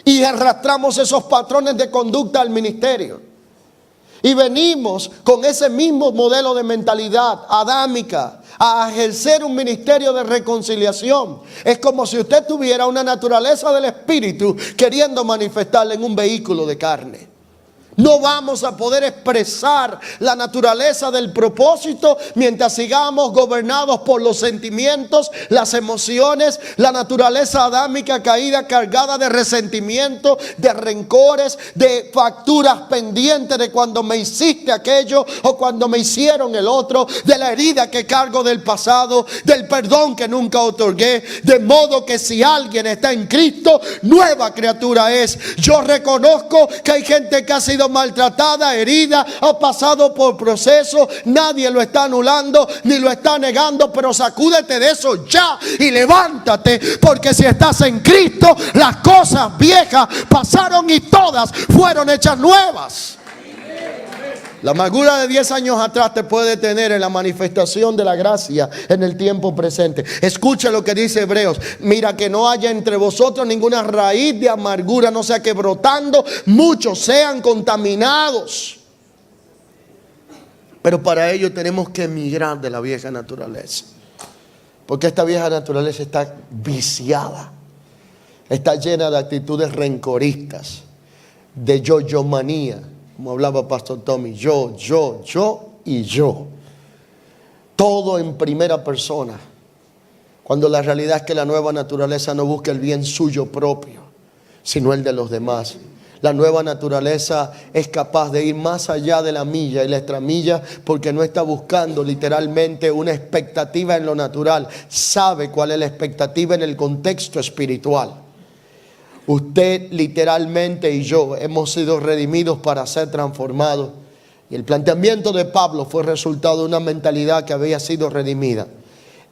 Y arrastramos esos patrones de conducta al ministerio. Y venimos con ese mismo modelo de mentalidad adámica a ejercer un ministerio de reconciliación. Es como si usted tuviera una naturaleza del espíritu queriendo manifestarla en un vehículo de carne. No vamos a poder expresar la naturaleza del propósito mientras sigamos gobernados por los sentimientos, las emociones, la naturaleza adámica caída, cargada de resentimiento, de rencores, de facturas pendientes de cuando me hiciste aquello o cuando me hicieron el otro, de la herida que cargo del pasado, del perdón que nunca otorgué. De modo que si alguien está en Cristo, nueva criatura es. Yo reconozco que hay gente que ha sido maltratada, herida, ha pasado por procesos, nadie lo está anulando ni lo está negando, pero sacúdete de eso ya y levántate, porque si estás en Cristo, las cosas viejas pasaron y todas fueron hechas nuevas. La amargura de 10 años atrás te puede detener en la manifestación de la gracia en el tiempo presente. Escucha lo que dice Hebreos. Mira, que no haya entre vosotros ninguna raíz de amargura, no sea que brotando muchos sean contaminados. Pero para ello tenemos que emigrar de la vieja naturaleza. Porque esta vieja naturaleza está viciada. Está llena de actitudes rencoristas, de yo manía. Como hablaba Pastor Tommy, yo y yo. Todo en primera persona. Cuando la realidad es que la nueva naturaleza no busca el bien suyo propio, sino el de los demás. La nueva naturaleza es capaz de ir más allá de la milla y la extramilla, porque no está buscando literalmente una expectativa en lo natural. Sabe cuál es la expectativa en el contexto espiritual. Usted literalmente y yo hemos sido redimidos para ser transformados. Y el planteamiento de Pablo fue resultado de una mentalidad que había sido redimida.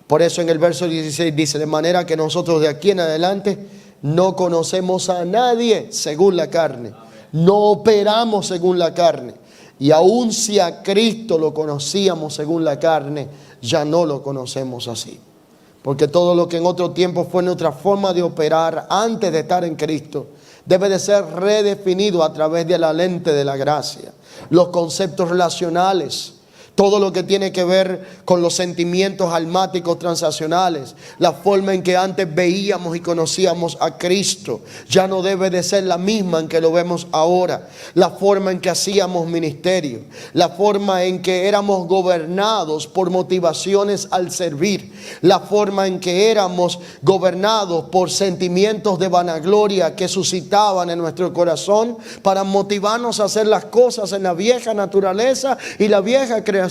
Por eso en el verso 16 dice, de manera que nosotros de aquí en adelante no conocemos a nadie según la carne. No operamos según la carne. Y aun si a Cristo lo conocíamos según la carne, ya no lo conocemos así. Porque todo lo que en otro tiempo fue nuestra forma de operar antes de estar en Cristo, debe de ser redefinido a través de la lente de la gracia. Los conceptos relacionales, todo lo que tiene que ver con los sentimientos almáticos transaccionales, la forma en que antes veíamos y conocíamos a Cristo, ya no debe de ser la misma en que lo vemos ahora. La forma en que hacíamos ministerio, la forma en que éramos gobernados por motivaciones al servir, la forma en que éramos gobernados por sentimientos de vanagloria que suscitaban en nuestro corazón para motivarnos a hacer las cosas en la vieja naturaleza y la vieja creación.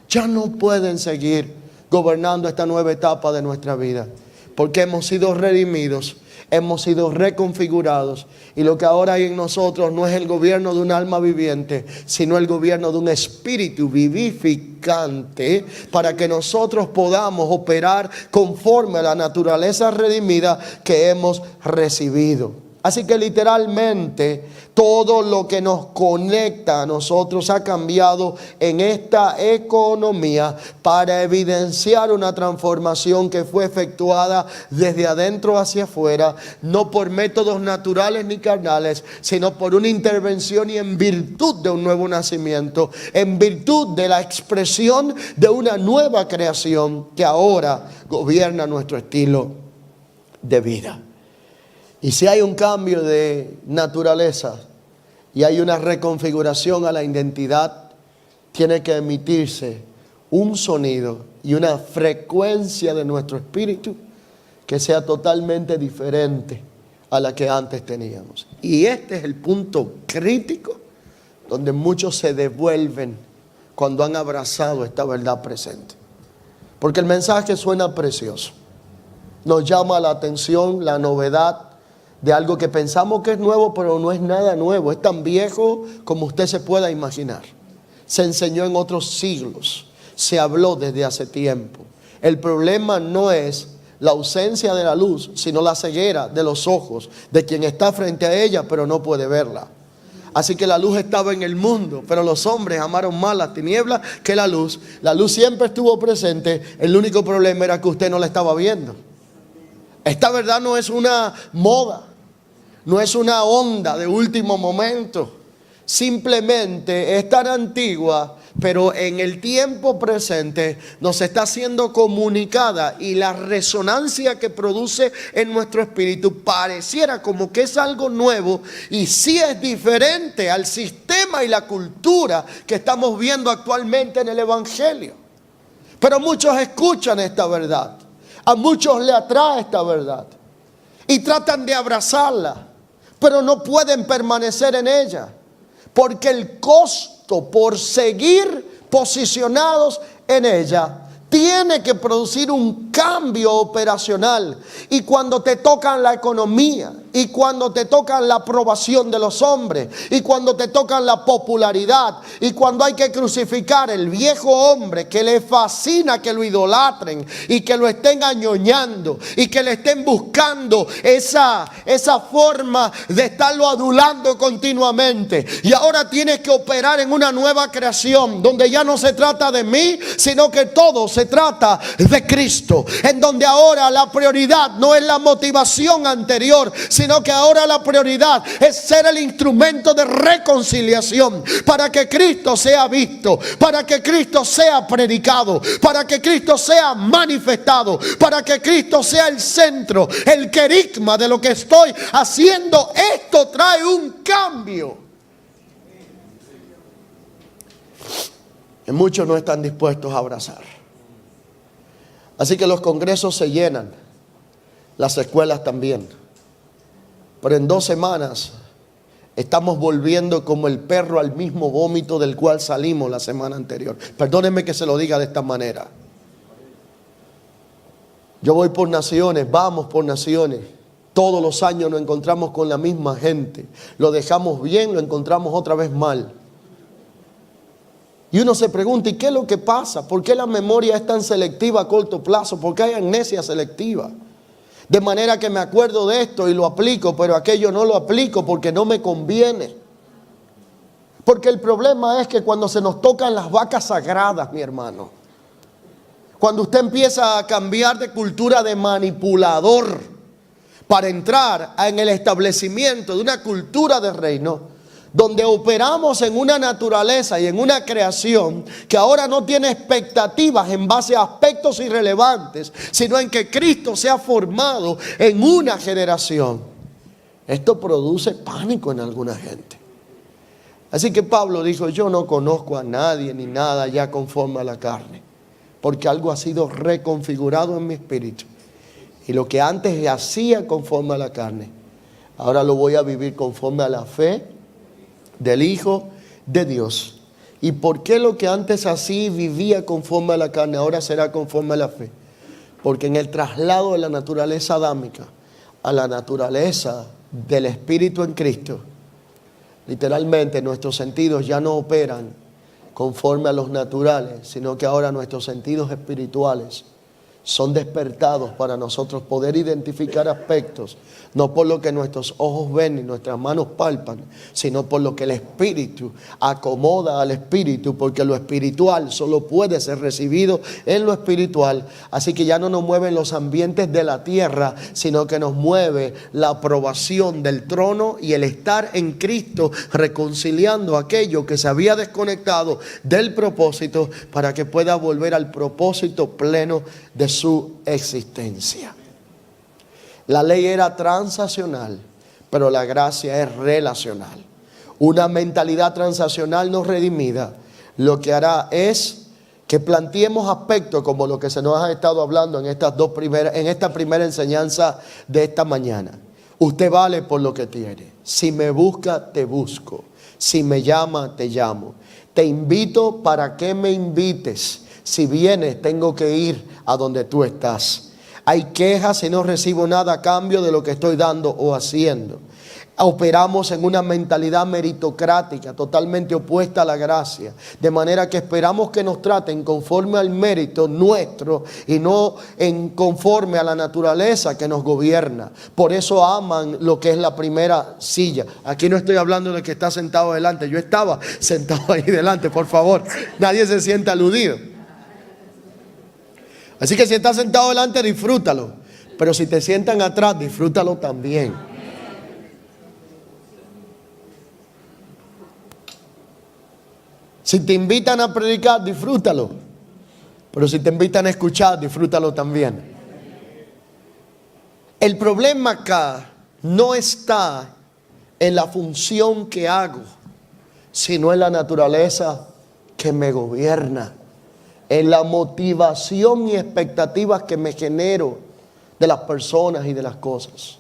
Ya no pueden seguir gobernando esta nueva etapa de nuestra vida, porque hemos sido redimidos, hemos sido reconfigurados, y lo que ahora hay en nosotros no es el gobierno de un alma viviente, sino el gobierno de un espíritu vivificante, para que nosotros podamos operar conforme a la naturaleza redimida que hemos recibido. Así que literalmente todo lo que nos conecta a nosotros ha cambiado en esta economía para evidenciar una transformación que fue efectuada desde adentro hacia afuera, no por métodos naturales ni carnales, sino por una intervención y en virtud de un nuevo nacimiento, en virtud de la expresión de una nueva creación que ahora gobierna nuestro estilo de vida. Y si hay un cambio de naturaleza y hay una reconfiguración a la identidad, tiene que emitirse un sonido y una frecuencia de nuestro espíritu que sea totalmente diferente a la que antes teníamos. Y este es el punto crítico donde muchos se devuelven cuando han abrazado esta verdad presente. Porque el mensaje suena precioso. Nos llama la atención la novedad de algo que pensamos que es nuevo, pero no es nada nuevo. Es tan viejo como usted se pueda imaginar. Se enseñó en otros siglos. Se habló desde hace tiempo. El problema no es la ausencia de la luz, sino la ceguera de los ojos de quien está frente a ella, pero no puede verla. Así que la luz estaba en el mundo, pero los hombres amaron más las tinieblas que la luz. La luz siempre estuvo presente. El único problema era que usted no la estaba viendo. Esta verdad no es una moda, no es una onda de último momento. Simplemente es tan antigua, pero en el tiempo presente nos está siendo comunicada, y la resonancia que produce en nuestro espíritu pareciera como que es algo nuevo, y sí es diferente al sistema y la cultura que estamos viendo actualmente en el Evangelio. Pero muchos escuchan esta verdad, a muchos le atrae esta verdad y tratan de abrazarla, pero no pueden permanecer en ella. Porque el costo por seguir posicionados en ella tiene que producir un cambio operacional. Y cuando te tocan la economía, y cuando te tocan la aprobación de los hombres, y cuando te tocan la popularidad, y cuando hay que crucificar el viejo hombre que le fascina que lo idolatren y que lo estén añoñando y que le estén buscando esa forma de estarlo adulando continuamente, y ahora tienes que operar en una nueva creación donde ya no se trata de mí, sino que todo se trata de Cristo, en donde ahora la prioridad no es la motivación anterior, sino que ahora la prioridad es ser el instrumento de reconciliación para que Cristo sea visto, para que Cristo sea predicado, para que Cristo sea manifestado, para que Cristo sea el centro, el querigma de lo que estoy haciendo. Esto trae un cambio. Y muchos no están dispuestos a abrazar. Así que los congresos se llenan, las escuelas también. Pero en 2 semanas estamos volviendo como el perro al mismo vómito del cual salimos la semana anterior. Perdónenme que se lo diga de esta manera. Yo voy por naciones, vamos por naciones. Todos los años nos encontramos con la misma gente. Lo dejamos bien, lo encontramos otra vez mal. Y uno se pregunta, ¿y qué es lo que pasa? ¿Por qué la memoria es tan selectiva a corto plazo? ¿Por qué hay amnesia selectiva? De manera que me acuerdo de esto y lo aplico, pero aquello no lo aplico porque no me conviene. Porque el problema es que cuando se nos tocan las vacas sagradas, mi hermano, cuando usted empieza a cambiar de cultura de manipulador para entrar en el establecimiento de una cultura de reino, donde operamos en una naturaleza y en una creación que ahora no tiene expectativas en base a aspectos irrelevantes, sino en que Cristo se ha formado en una generación. Esto produce pánico en alguna gente. Así que Pablo dijo, yo no conozco a nadie ni nada ya conforme a la carne, porque algo ha sido reconfigurado en mi espíritu. Y lo que antes hacía conforme a la carne, ahora lo voy a vivir conforme a la fe del Hijo de Dios. ¿Y por qué lo que antes así vivía conforme a la carne ahora será conforme a la fe? Porque en el traslado de la naturaleza adámica a la naturaleza del Espíritu en Cristo, literalmente nuestros sentidos ya no operan conforme a los naturales, sino que ahora nuestros sentidos espirituales son despertados para nosotros poder identificar aspectos, no por lo que nuestros ojos ven y nuestras manos palpan, sino por lo que el Espíritu acomoda al Espíritu, porque lo espiritual solo puede ser recibido en lo espiritual. Así que ya no nos mueven los ambientes de la tierra, sino que nos mueve la aprobación del trono y el estar en Cristo, reconciliando aquello que se había desconectado del propósito para que pueda volver al propósito pleno de su existencia. La ley era transaccional, pero la gracia es relacional. Una mentalidad transaccional no redimida lo que hará es que planteemos aspectos como lo que se nos ha estado hablando en esta primera enseñanza de esta mañana. Usted vale por lo que tiene. Si me busca, te busco. Si me llama, te llamo. Te invito para que me invites. Si vienes, tengo que ir a donde tú estás. Hay quejas si no recibo nada a cambio de lo que estoy dando o haciendo. Operamos en una mentalidad meritocrática, totalmente opuesta a la gracia. De manera que esperamos que nos traten conforme al mérito nuestro y no conforme a la naturaleza que nos gobierna. Por eso aman lo que es la primera silla. Aquí no estoy hablando de que está sentado delante. Yo estaba sentado ahí delante, por favor. Nadie se sienta aludido. Así que si estás sentado delante, disfrútalo. Pero si te sientan atrás, disfrútalo también. Si te invitan a predicar, disfrútalo. Pero si te invitan a escuchar, disfrútalo también. El problema acá no está en la función que hago, sino en la naturaleza que me gobierna. En la motivación y expectativas que me genero de las personas y de las cosas.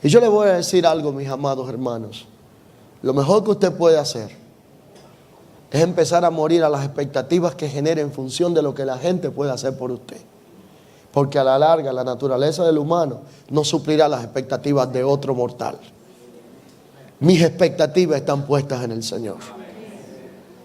Y yo le voy a decir algo, mis amados hermanos. Lo mejor que usted puede hacer es empezar a morir a las expectativas que genera en función de lo que la gente puede hacer por usted. Porque a la larga la naturaleza del humano no suplirá las expectativas de otro mortal. Mis expectativas están puestas en el Señor.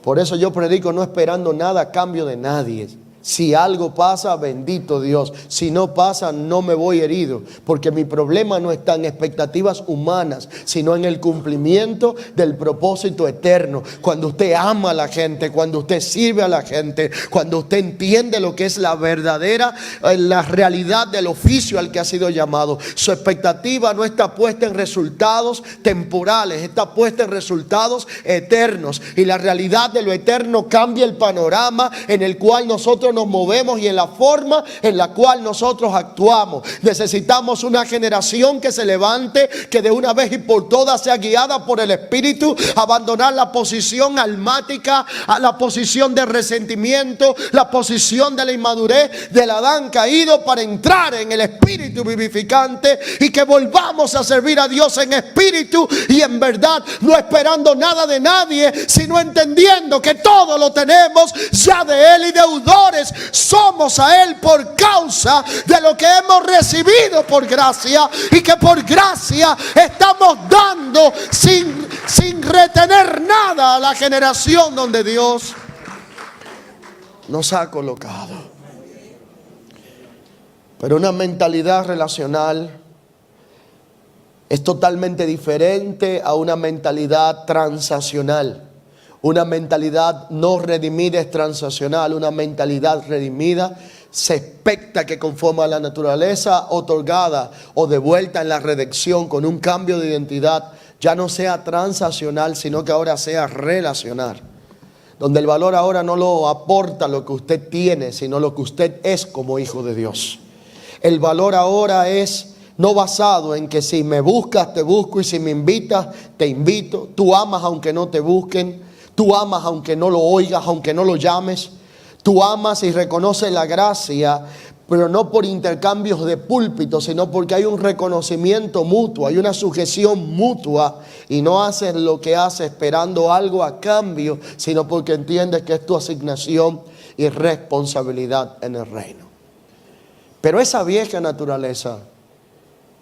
Por eso yo predico no esperando nada a cambio de nadie. Si algo pasa, bendito Dios. Si no pasa, no me voy herido. Porque mi problema no está en expectativas humanas, sino en el cumplimiento del propósito eterno. Cuando usted ama a la gente, cuando usted sirve a la gente, cuando usted entiende lo que es la verdadera, la realidad del oficio al que ha sido llamado. Su expectativa no está puesta en resultados temporales, está puesta en resultados eternos. Y la realidad de lo eterno cambia el panorama en el cual nosotros nos movemos y en la forma en la cual nosotros actuamos. Necesitamos una generación que se levante, que de una vez y por todas sea guiada por el Espíritu, abandonar la posición almática, a la posición de resentimiento, la posición de la inmadurez del Adán caído, para entrar en el Espíritu vivificante y que volvamos a servir a Dios en espíritu y en verdad, no esperando nada de nadie, sino entendiendo que todo lo tenemos ya de Él y deudores somos a Él por causa de lo que hemos recibido por gracia, y que por gracia estamos dando sin retener nada a la generación donde Dios nos ha colocado. Pero una mentalidad relacional es totalmente diferente a una mentalidad transaccional. Una mentalidad no redimida es transaccional. Una mentalidad redimida se expecta que conforme a la naturaleza otorgada o devuelta en la redención con un cambio de identidad, ya no sea transaccional, sino que ahora sea relacional. Donde el valor ahora no lo aporta lo que usted tiene, sino lo que usted es como hijo de Dios. El valor ahora es no basado en que si me buscas, te busco, y si me invitas, te invito. Tú amas aunque no te busquen. Tú amas aunque no lo oigas, aunque no lo llames. Tú amas y reconoces la gracia, pero no por intercambios de púlpito, sino porque hay un reconocimiento mutuo, hay una sujeción mutua, y no haces lo que haces esperando algo a cambio, sino porque entiendes que es tu asignación y responsabilidad en el reino. Pero esa vieja naturaleza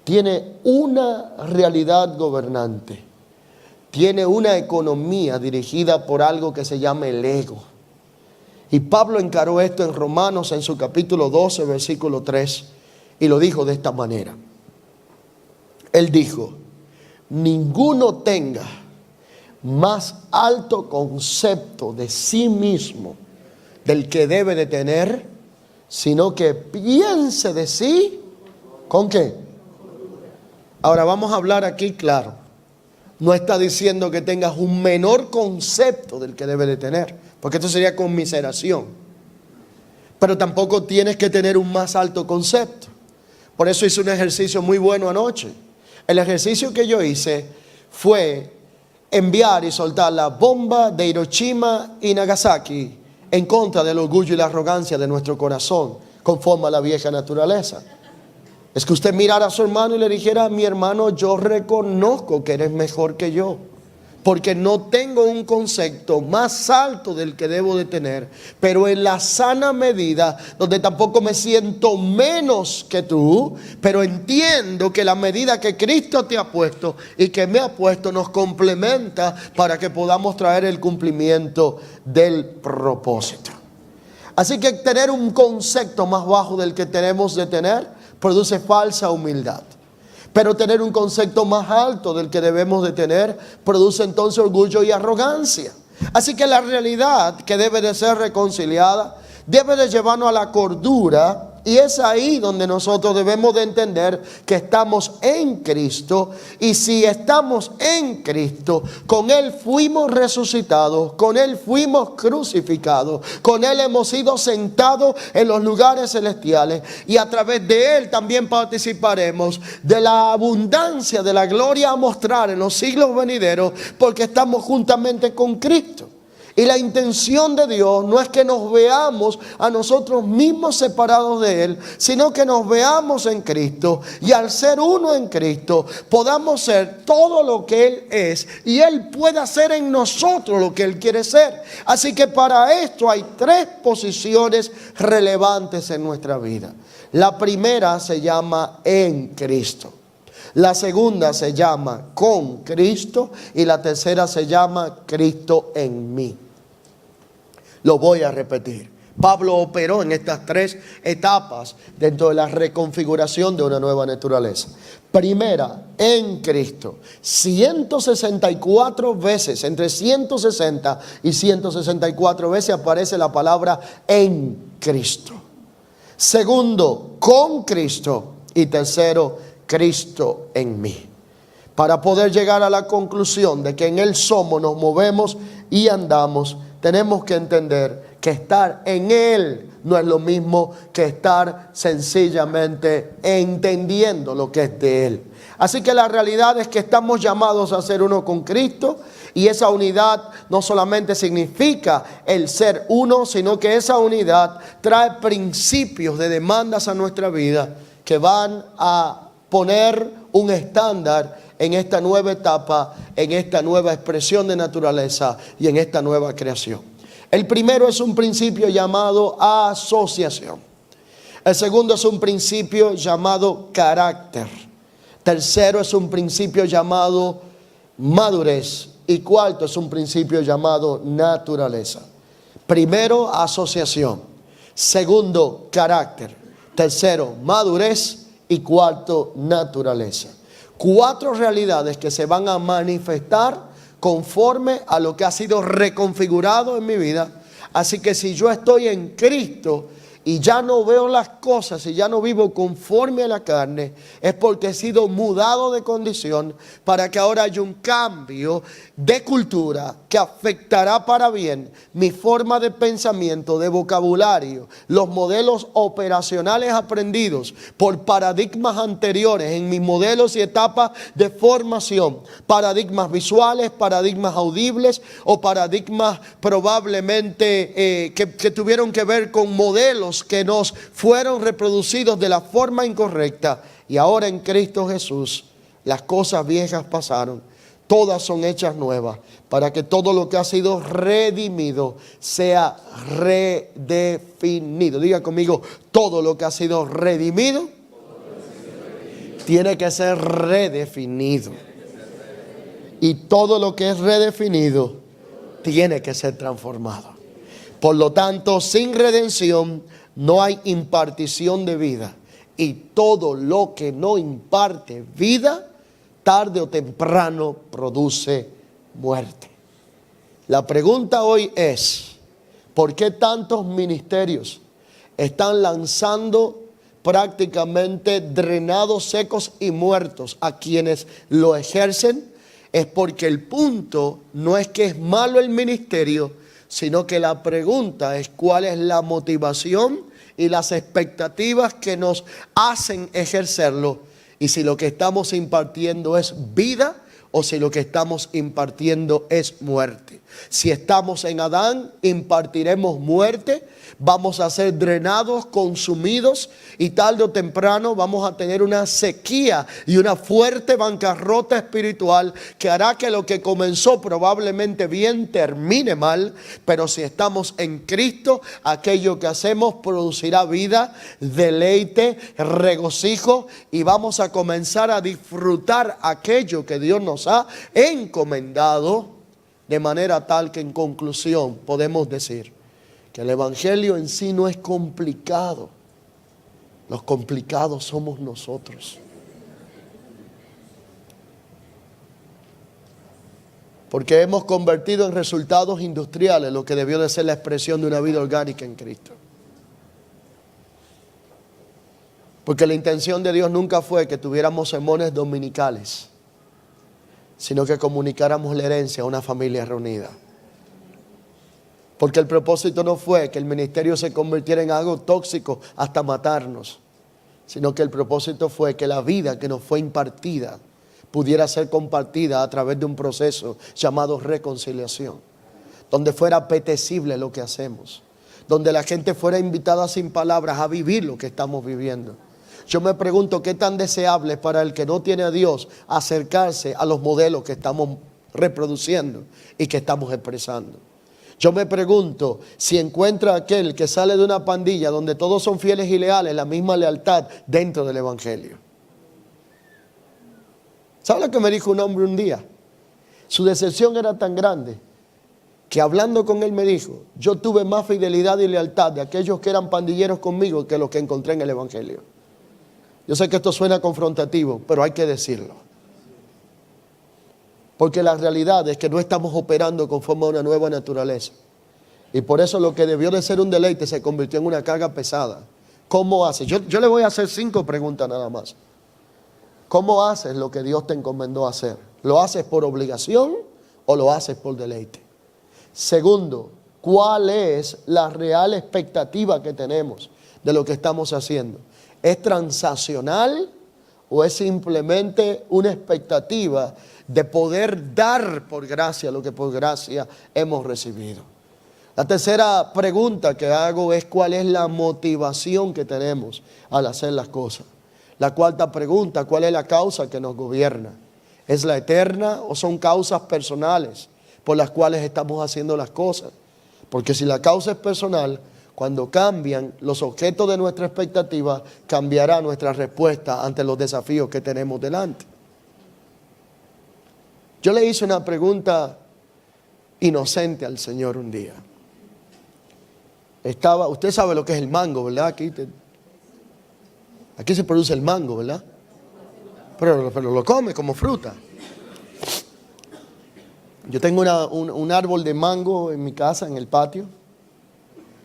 tiene una realidad gobernante. Tiene una economía dirigida por algo que se llama el ego. Y Pablo encaró esto en Romanos, en su capítulo 12, versículo 3, y lo dijo de esta manera. Él dijo: ninguno tenga más alto concepto de sí mismo del que debe de tener, sino que piense de sí, ¿con qué? Ahora vamos a hablar aquí claro. No está diciendo que tengas un menor concepto del que debe de tener, porque esto sería conmiseración. Pero tampoco tienes que tener un más alto concepto. Por eso hice un ejercicio muy bueno anoche. El ejercicio que yo hice fue enviar y soltar la bomba de Hiroshima y Nagasaki en contra del orgullo y la arrogancia de nuestro corazón, conforme a la vieja naturaleza. Es que usted mirara a su hermano y le dijera: mi hermano, yo reconozco que eres mejor que yo, porque no tengo un concepto más alto del que debo de tener, pero en la sana medida, donde tampoco me siento menos que tú, pero entiendo que la medida que Cristo te ha puesto y que me ha puesto nos complementa para que podamos traer el cumplimiento del propósito. Así que tener un concepto más bajo del que tenemos de tener produce falsa humildad. Pero tener un concepto más alto del que debemos de tener produce entonces orgullo y arrogancia. Así que la realidad que debe de ser reconciliada debe de llevarnos a la cordura, y es ahí donde nosotros debemos de entender que estamos en Cristo, y si estamos en Cristo, con Él fuimos resucitados, con Él fuimos crucificados, con Él hemos sido sentados en los lugares celestiales, y a través de Él también participaremos de la abundancia de la gloria a mostrar en los siglos venideros, porque estamos juntamente con Cristo. Y la intención de Dios no es que nos veamos a nosotros mismos separados de Él, sino que nos veamos en Cristo, y al ser uno en Cristo podamos ser todo lo que Él es, y Él pueda ser en nosotros lo que Él quiere ser. Así que para esto hay tres posiciones relevantes en nuestra vida. La primera se llama en Cristo. La segunda se llama con Cristo, y la tercera se llama Cristo en mí. Lo voy a repetir. Pablo operó en estas tres etapas dentro de la reconfiguración de una nueva naturaleza. Primera, en Cristo. 164 veces, entre 160 y 164 veces aparece la palabra en Cristo. Segundo, con Cristo. Y tercero, Cristo en mí. Para poder llegar a la conclusión de que en Él somos, nos movemos y andamos, tenemos que entender que estar en Él no es lo mismo que estar sencillamente entendiendo lo que es de Él. Así que la realidad es que estamos llamados a ser uno con Cristo, y esa unidad no solamente significa el ser uno, sino que esa unidad trae principios de demandas a nuestra vida que van a poner un estándar en esta nueva etapa, en esta nueva expresión de naturaleza y en esta nueva creación. El primero es un principio llamado asociación. El segundo es un principio llamado carácter. Tercero es un principio llamado madurez. Y cuarto es un principio llamado naturaleza. Primero, asociación. Segundo, carácter. Tercero, madurez. Y cuarto, naturaleza. Cuatro realidades que se van a manifestar conforme a lo que ha sido reconfigurado en mi vida. Así que si yo estoy en Cristo y ya no veo las cosas y ya no vivo conforme a la carne, es porque he sido mudado de condición para que ahora haya un cambio de cultura que afectará para bien mi forma de pensamiento, de vocabulario, los modelos operacionales aprendidos por paradigmas anteriores en mis modelos y etapas de formación, paradigmas visuales, paradigmas audibles o paradigmas probablemente que tuvieron que ver con modelos que nos fueron reproducidos de la forma incorrecta. Y ahora en Cristo Jesús las cosas viejas pasaron, todas son hechas nuevas, para que todo lo que ha sido redimido sea redefinido. Diga conmigo, todo lo que ha sido redimido tiene que ser redefinido. Y todo lo que es redefinido tiene que ser transformado. Por lo tanto, sin redención no hay impartición de vida. Y todo lo que no imparte vida, tarde o temprano produce muerte. La pregunta hoy es: ¿por qué tantos ministerios están lanzando prácticamente drenados, secos y muertos a quienes lo ejercen? Es porque el punto no es que es malo el ministerio, sino que la pregunta es cuál es la motivación y las expectativas que nos hacen ejercerlo, y si lo que estamos impartiendo es vida o si lo que estamos impartiendo es muerte. Si estamos en Adán, impartiremos muerte, vamos a ser drenados, consumidos, y tarde o temprano vamos a tener una sequía y una fuerte bancarrota espiritual que hará que lo que comenzó probablemente bien termine mal. Pero si estamos en Cristo, aquello que hacemos producirá vida, deleite, regocijo, y vamos a comenzar a disfrutar aquello que Dios nos ha encomendado, de manera tal que en conclusión podemos decir que el evangelio en sí no es complicado. Los complicados somos nosotros. Porque hemos convertido en resultados industriales lo que debió de ser la expresión de una vida orgánica en Cristo. Porque la intención de Dios nunca fue que tuviéramos sermones dominicales, sino que comunicáramos la herencia a una familia reunida. Porque el propósito no fue que el ministerio se convirtiera en algo tóxico hasta matarnos, sino que el propósito fue que la vida que nos fue impartida pudiera ser compartida a través de un proceso llamado reconciliación, donde fuera apetecible lo que hacemos, donde la gente fuera invitada sin palabras a vivir lo que estamos viviendo. Yo me pregunto qué tan deseable es para el que no tiene a Dios acercarse a los modelos que estamos reproduciendo y que estamos expresando. Yo me pregunto si encuentra aquel que sale de una pandilla donde todos son fieles y leales la misma lealtad dentro del evangelio. ¿Sabe lo que me dijo un hombre un día? Su decepción era tan grande que hablando con él me dijo: yo tuve más fidelidad y lealtad de aquellos que eran pandilleros conmigo que los que encontré en el evangelio. Yo sé que esto suena confrontativo, pero hay que decirlo. Porque la realidad es que no estamos operando conforme a una nueva naturaleza. Y por eso lo que debió de ser un deleite se convirtió en una carga pesada. ¿Cómo haces? Yo le voy a hacer 5 preguntas nada más. ¿Cómo haces lo que Dios te encomendó hacer? ¿Lo haces por obligación o lo haces por deleite? Segundo, ¿cuál es la real expectativa que tenemos de lo que estamos haciendo? ¿Es transaccional o es simplemente una expectativa de poder dar por gracia lo que por gracia hemos recibido? La tercera pregunta que hago es: ¿cuál es la motivación que tenemos al hacer las cosas? La cuarta pregunta: ¿cuál es la causa que nos gobierna? ¿Es la eterna o son causas personales por las cuales estamos haciendo las cosas? Porque si la causa es personal, cuando cambian los objetos de nuestra expectativa, cambiará nuestra respuesta ante los desafíos que tenemos delante. Yo le hice una pregunta inocente al Señor un día. Usted sabe lo que es el mango, ¿verdad? Aquí se produce el mango, ¿verdad? Pero lo come como fruta. Yo tengo un árbol de mango en mi casa, en el patio.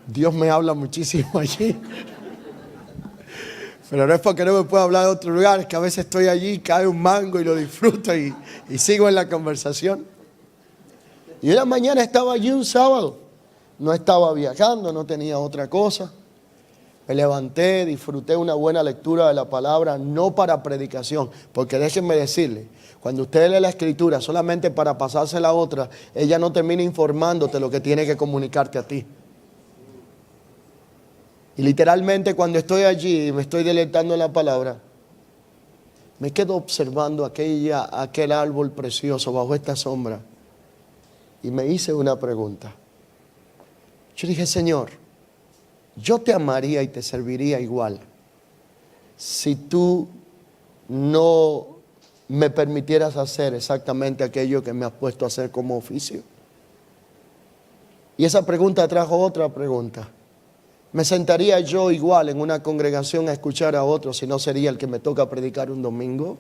Dios me habla muchísimo allí. Pero no es porque no me pueda hablar de otro lugar, es que a veces estoy allí, cae un mango y lo disfruto y sigo en la conversación. Y una mañana estaba allí un sábado, no estaba viajando, no tenía otra cosa. Me levanté, disfruté una buena lectura de la palabra, no para predicación, porque déjenme decirle, cuando usted lee la escritura solamente para pasársela a otra, ella no termina informándote lo que tiene que comunicarte a ti. Y literalmente cuando estoy allí y me estoy deleitando en la palabra, me quedo observando aquel árbol precioso bajo esta sombra y me hice una pregunta. Yo dije: Señor, yo te amaría y te serviría igual si tú no me permitieras hacer exactamente aquello que me has puesto a hacer como oficio. Y esa pregunta trajo otra pregunta. ¿Me sentaría yo igual en una congregación a escuchar a otros si no sería el que me toca predicar un domingo?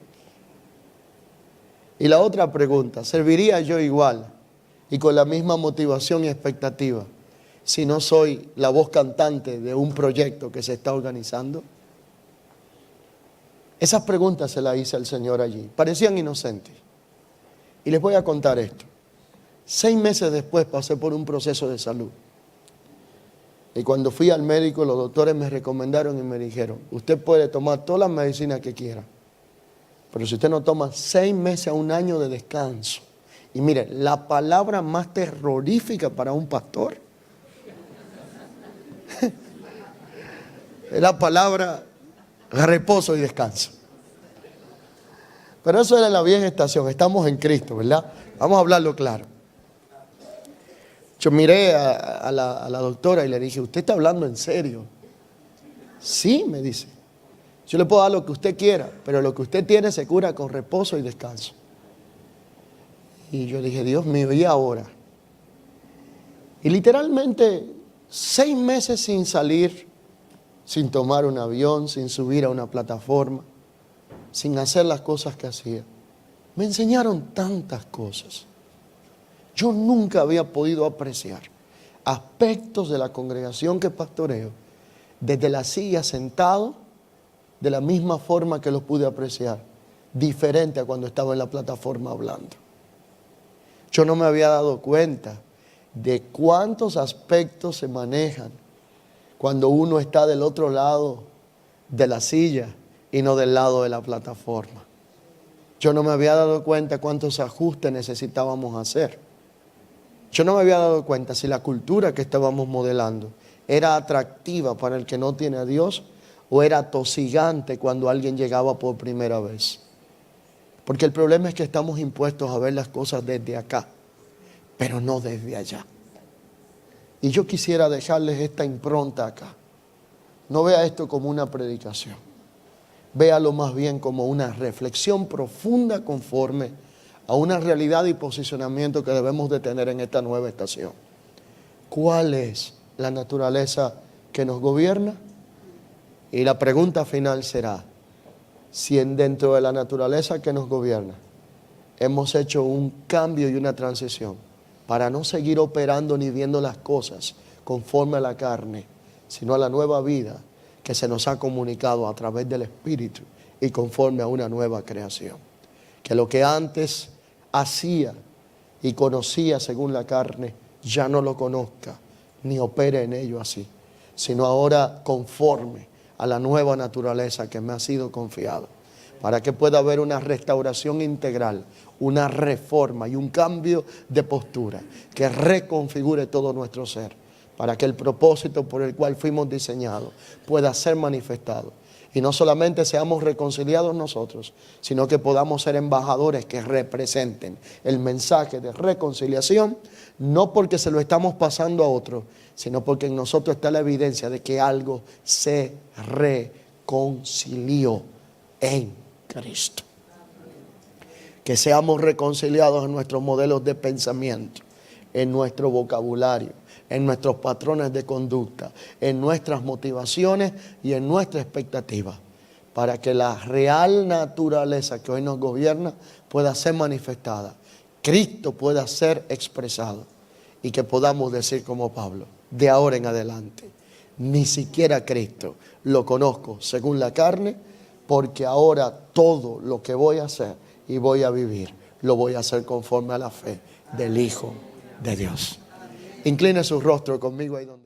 Y la otra pregunta: ¿serviría yo igual y con la misma motivación y expectativa si no soy la voz cantante de un proyecto que se está organizando? Esas preguntas se las hice al Señor allí. Parecían inocentes. Y les voy a contar esto. 6 meses después pasé por un proceso de salud. Y cuando fui al médico, los doctores me recomendaron y me dijeron, usted puede tomar todas las medicinas que quiera, pero si usted no toma 6 meses a un año de descanso. Y mire, la palabra más terrorífica para un pastor es la palabra reposo y descanso. Pero eso era la vieja estación, estamos en Cristo, ¿verdad? Vamos a hablarlo claro. Yo miré a la doctora y le dije, ¿usted está hablando en serio? Sí, me dice. Yo le puedo dar lo que usted quiera, pero lo que usted tiene se cura con reposo y descanso. Y yo dije, Dios mío, ¿y ahora? Y literalmente 6 meses sin salir, sin tomar un avión, sin subir a una plataforma, sin hacer las cosas que hacía. Me enseñaron tantas cosas. Yo nunca había podido apreciar aspectos de la congregación que pastoreo desde la silla sentado de la misma forma que los pude apreciar, diferente a cuando estaba en la plataforma hablando. Yo no me había dado cuenta de cuántos aspectos se manejan cuando uno está del otro lado de la silla y no del lado de la plataforma. Yo no me había dado cuenta cuántos ajustes necesitábamos hacer. Yo no me había dado cuenta si la cultura que estábamos modelando era atractiva para el que no tiene a Dios o era atosigante cuando alguien llegaba por primera vez. Porque el problema es que estamos impuestos a ver las cosas desde acá, pero no desde allá. Y yo quisiera dejarles esta impronta acá. No vea esto como una predicación. Véalo más bien como una reflexión profunda conforme a una realidad y posicionamiento que debemos de tener en esta nueva estación. ¿Cuál es la naturaleza que nos gobierna? Y la pregunta final será, si dentro de la naturaleza que nos gobierna hemos hecho un cambio y una transición para no seguir operando ni viendo las cosas conforme a la carne, sino a la nueva vida que se nos ha comunicado a través del Espíritu y conforme a una nueva creación. Que lo que antes hacía y conocía según la carne, ya no lo conozca ni opere en ello así, sino ahora conforme a la nueva naturaleza que me ha sido confiado, para que pueda haber una restauración integral, una reforma y un cambio de postura que reconfigure todo nuestro ser, para que el propósito por el cual fuimos diseñados pueda ser manifestado. Y no solamente seamos reconciliados nosotros, sino que podamos ser embajadores que representen el mensaje de reconciliación, no porque se lo estamos pasando a otro, sino porque en nosotros está la evidencia de que algo se reconcilió en Cristo. Que seamos reconciliados en nuestros modelos de pensamiento, en nuestro vocabulario, en nuestros patrones de conducta, en nuestras motivaciones y en nuestra expectativa, para que la real naturaleza que hoy nos gobierna pueda ser manifestada, Cristo pueda ser expresado y que podamos decir como Pablo, de ahora en adelante, ni siquiera Cristo lo conozco según la carne, porque ahora todo lo que voy a hacer y voy a vivir, lo voy a hacer conforme a la fe del Hijo de Dios. Incline su rostro conmigo ahí donde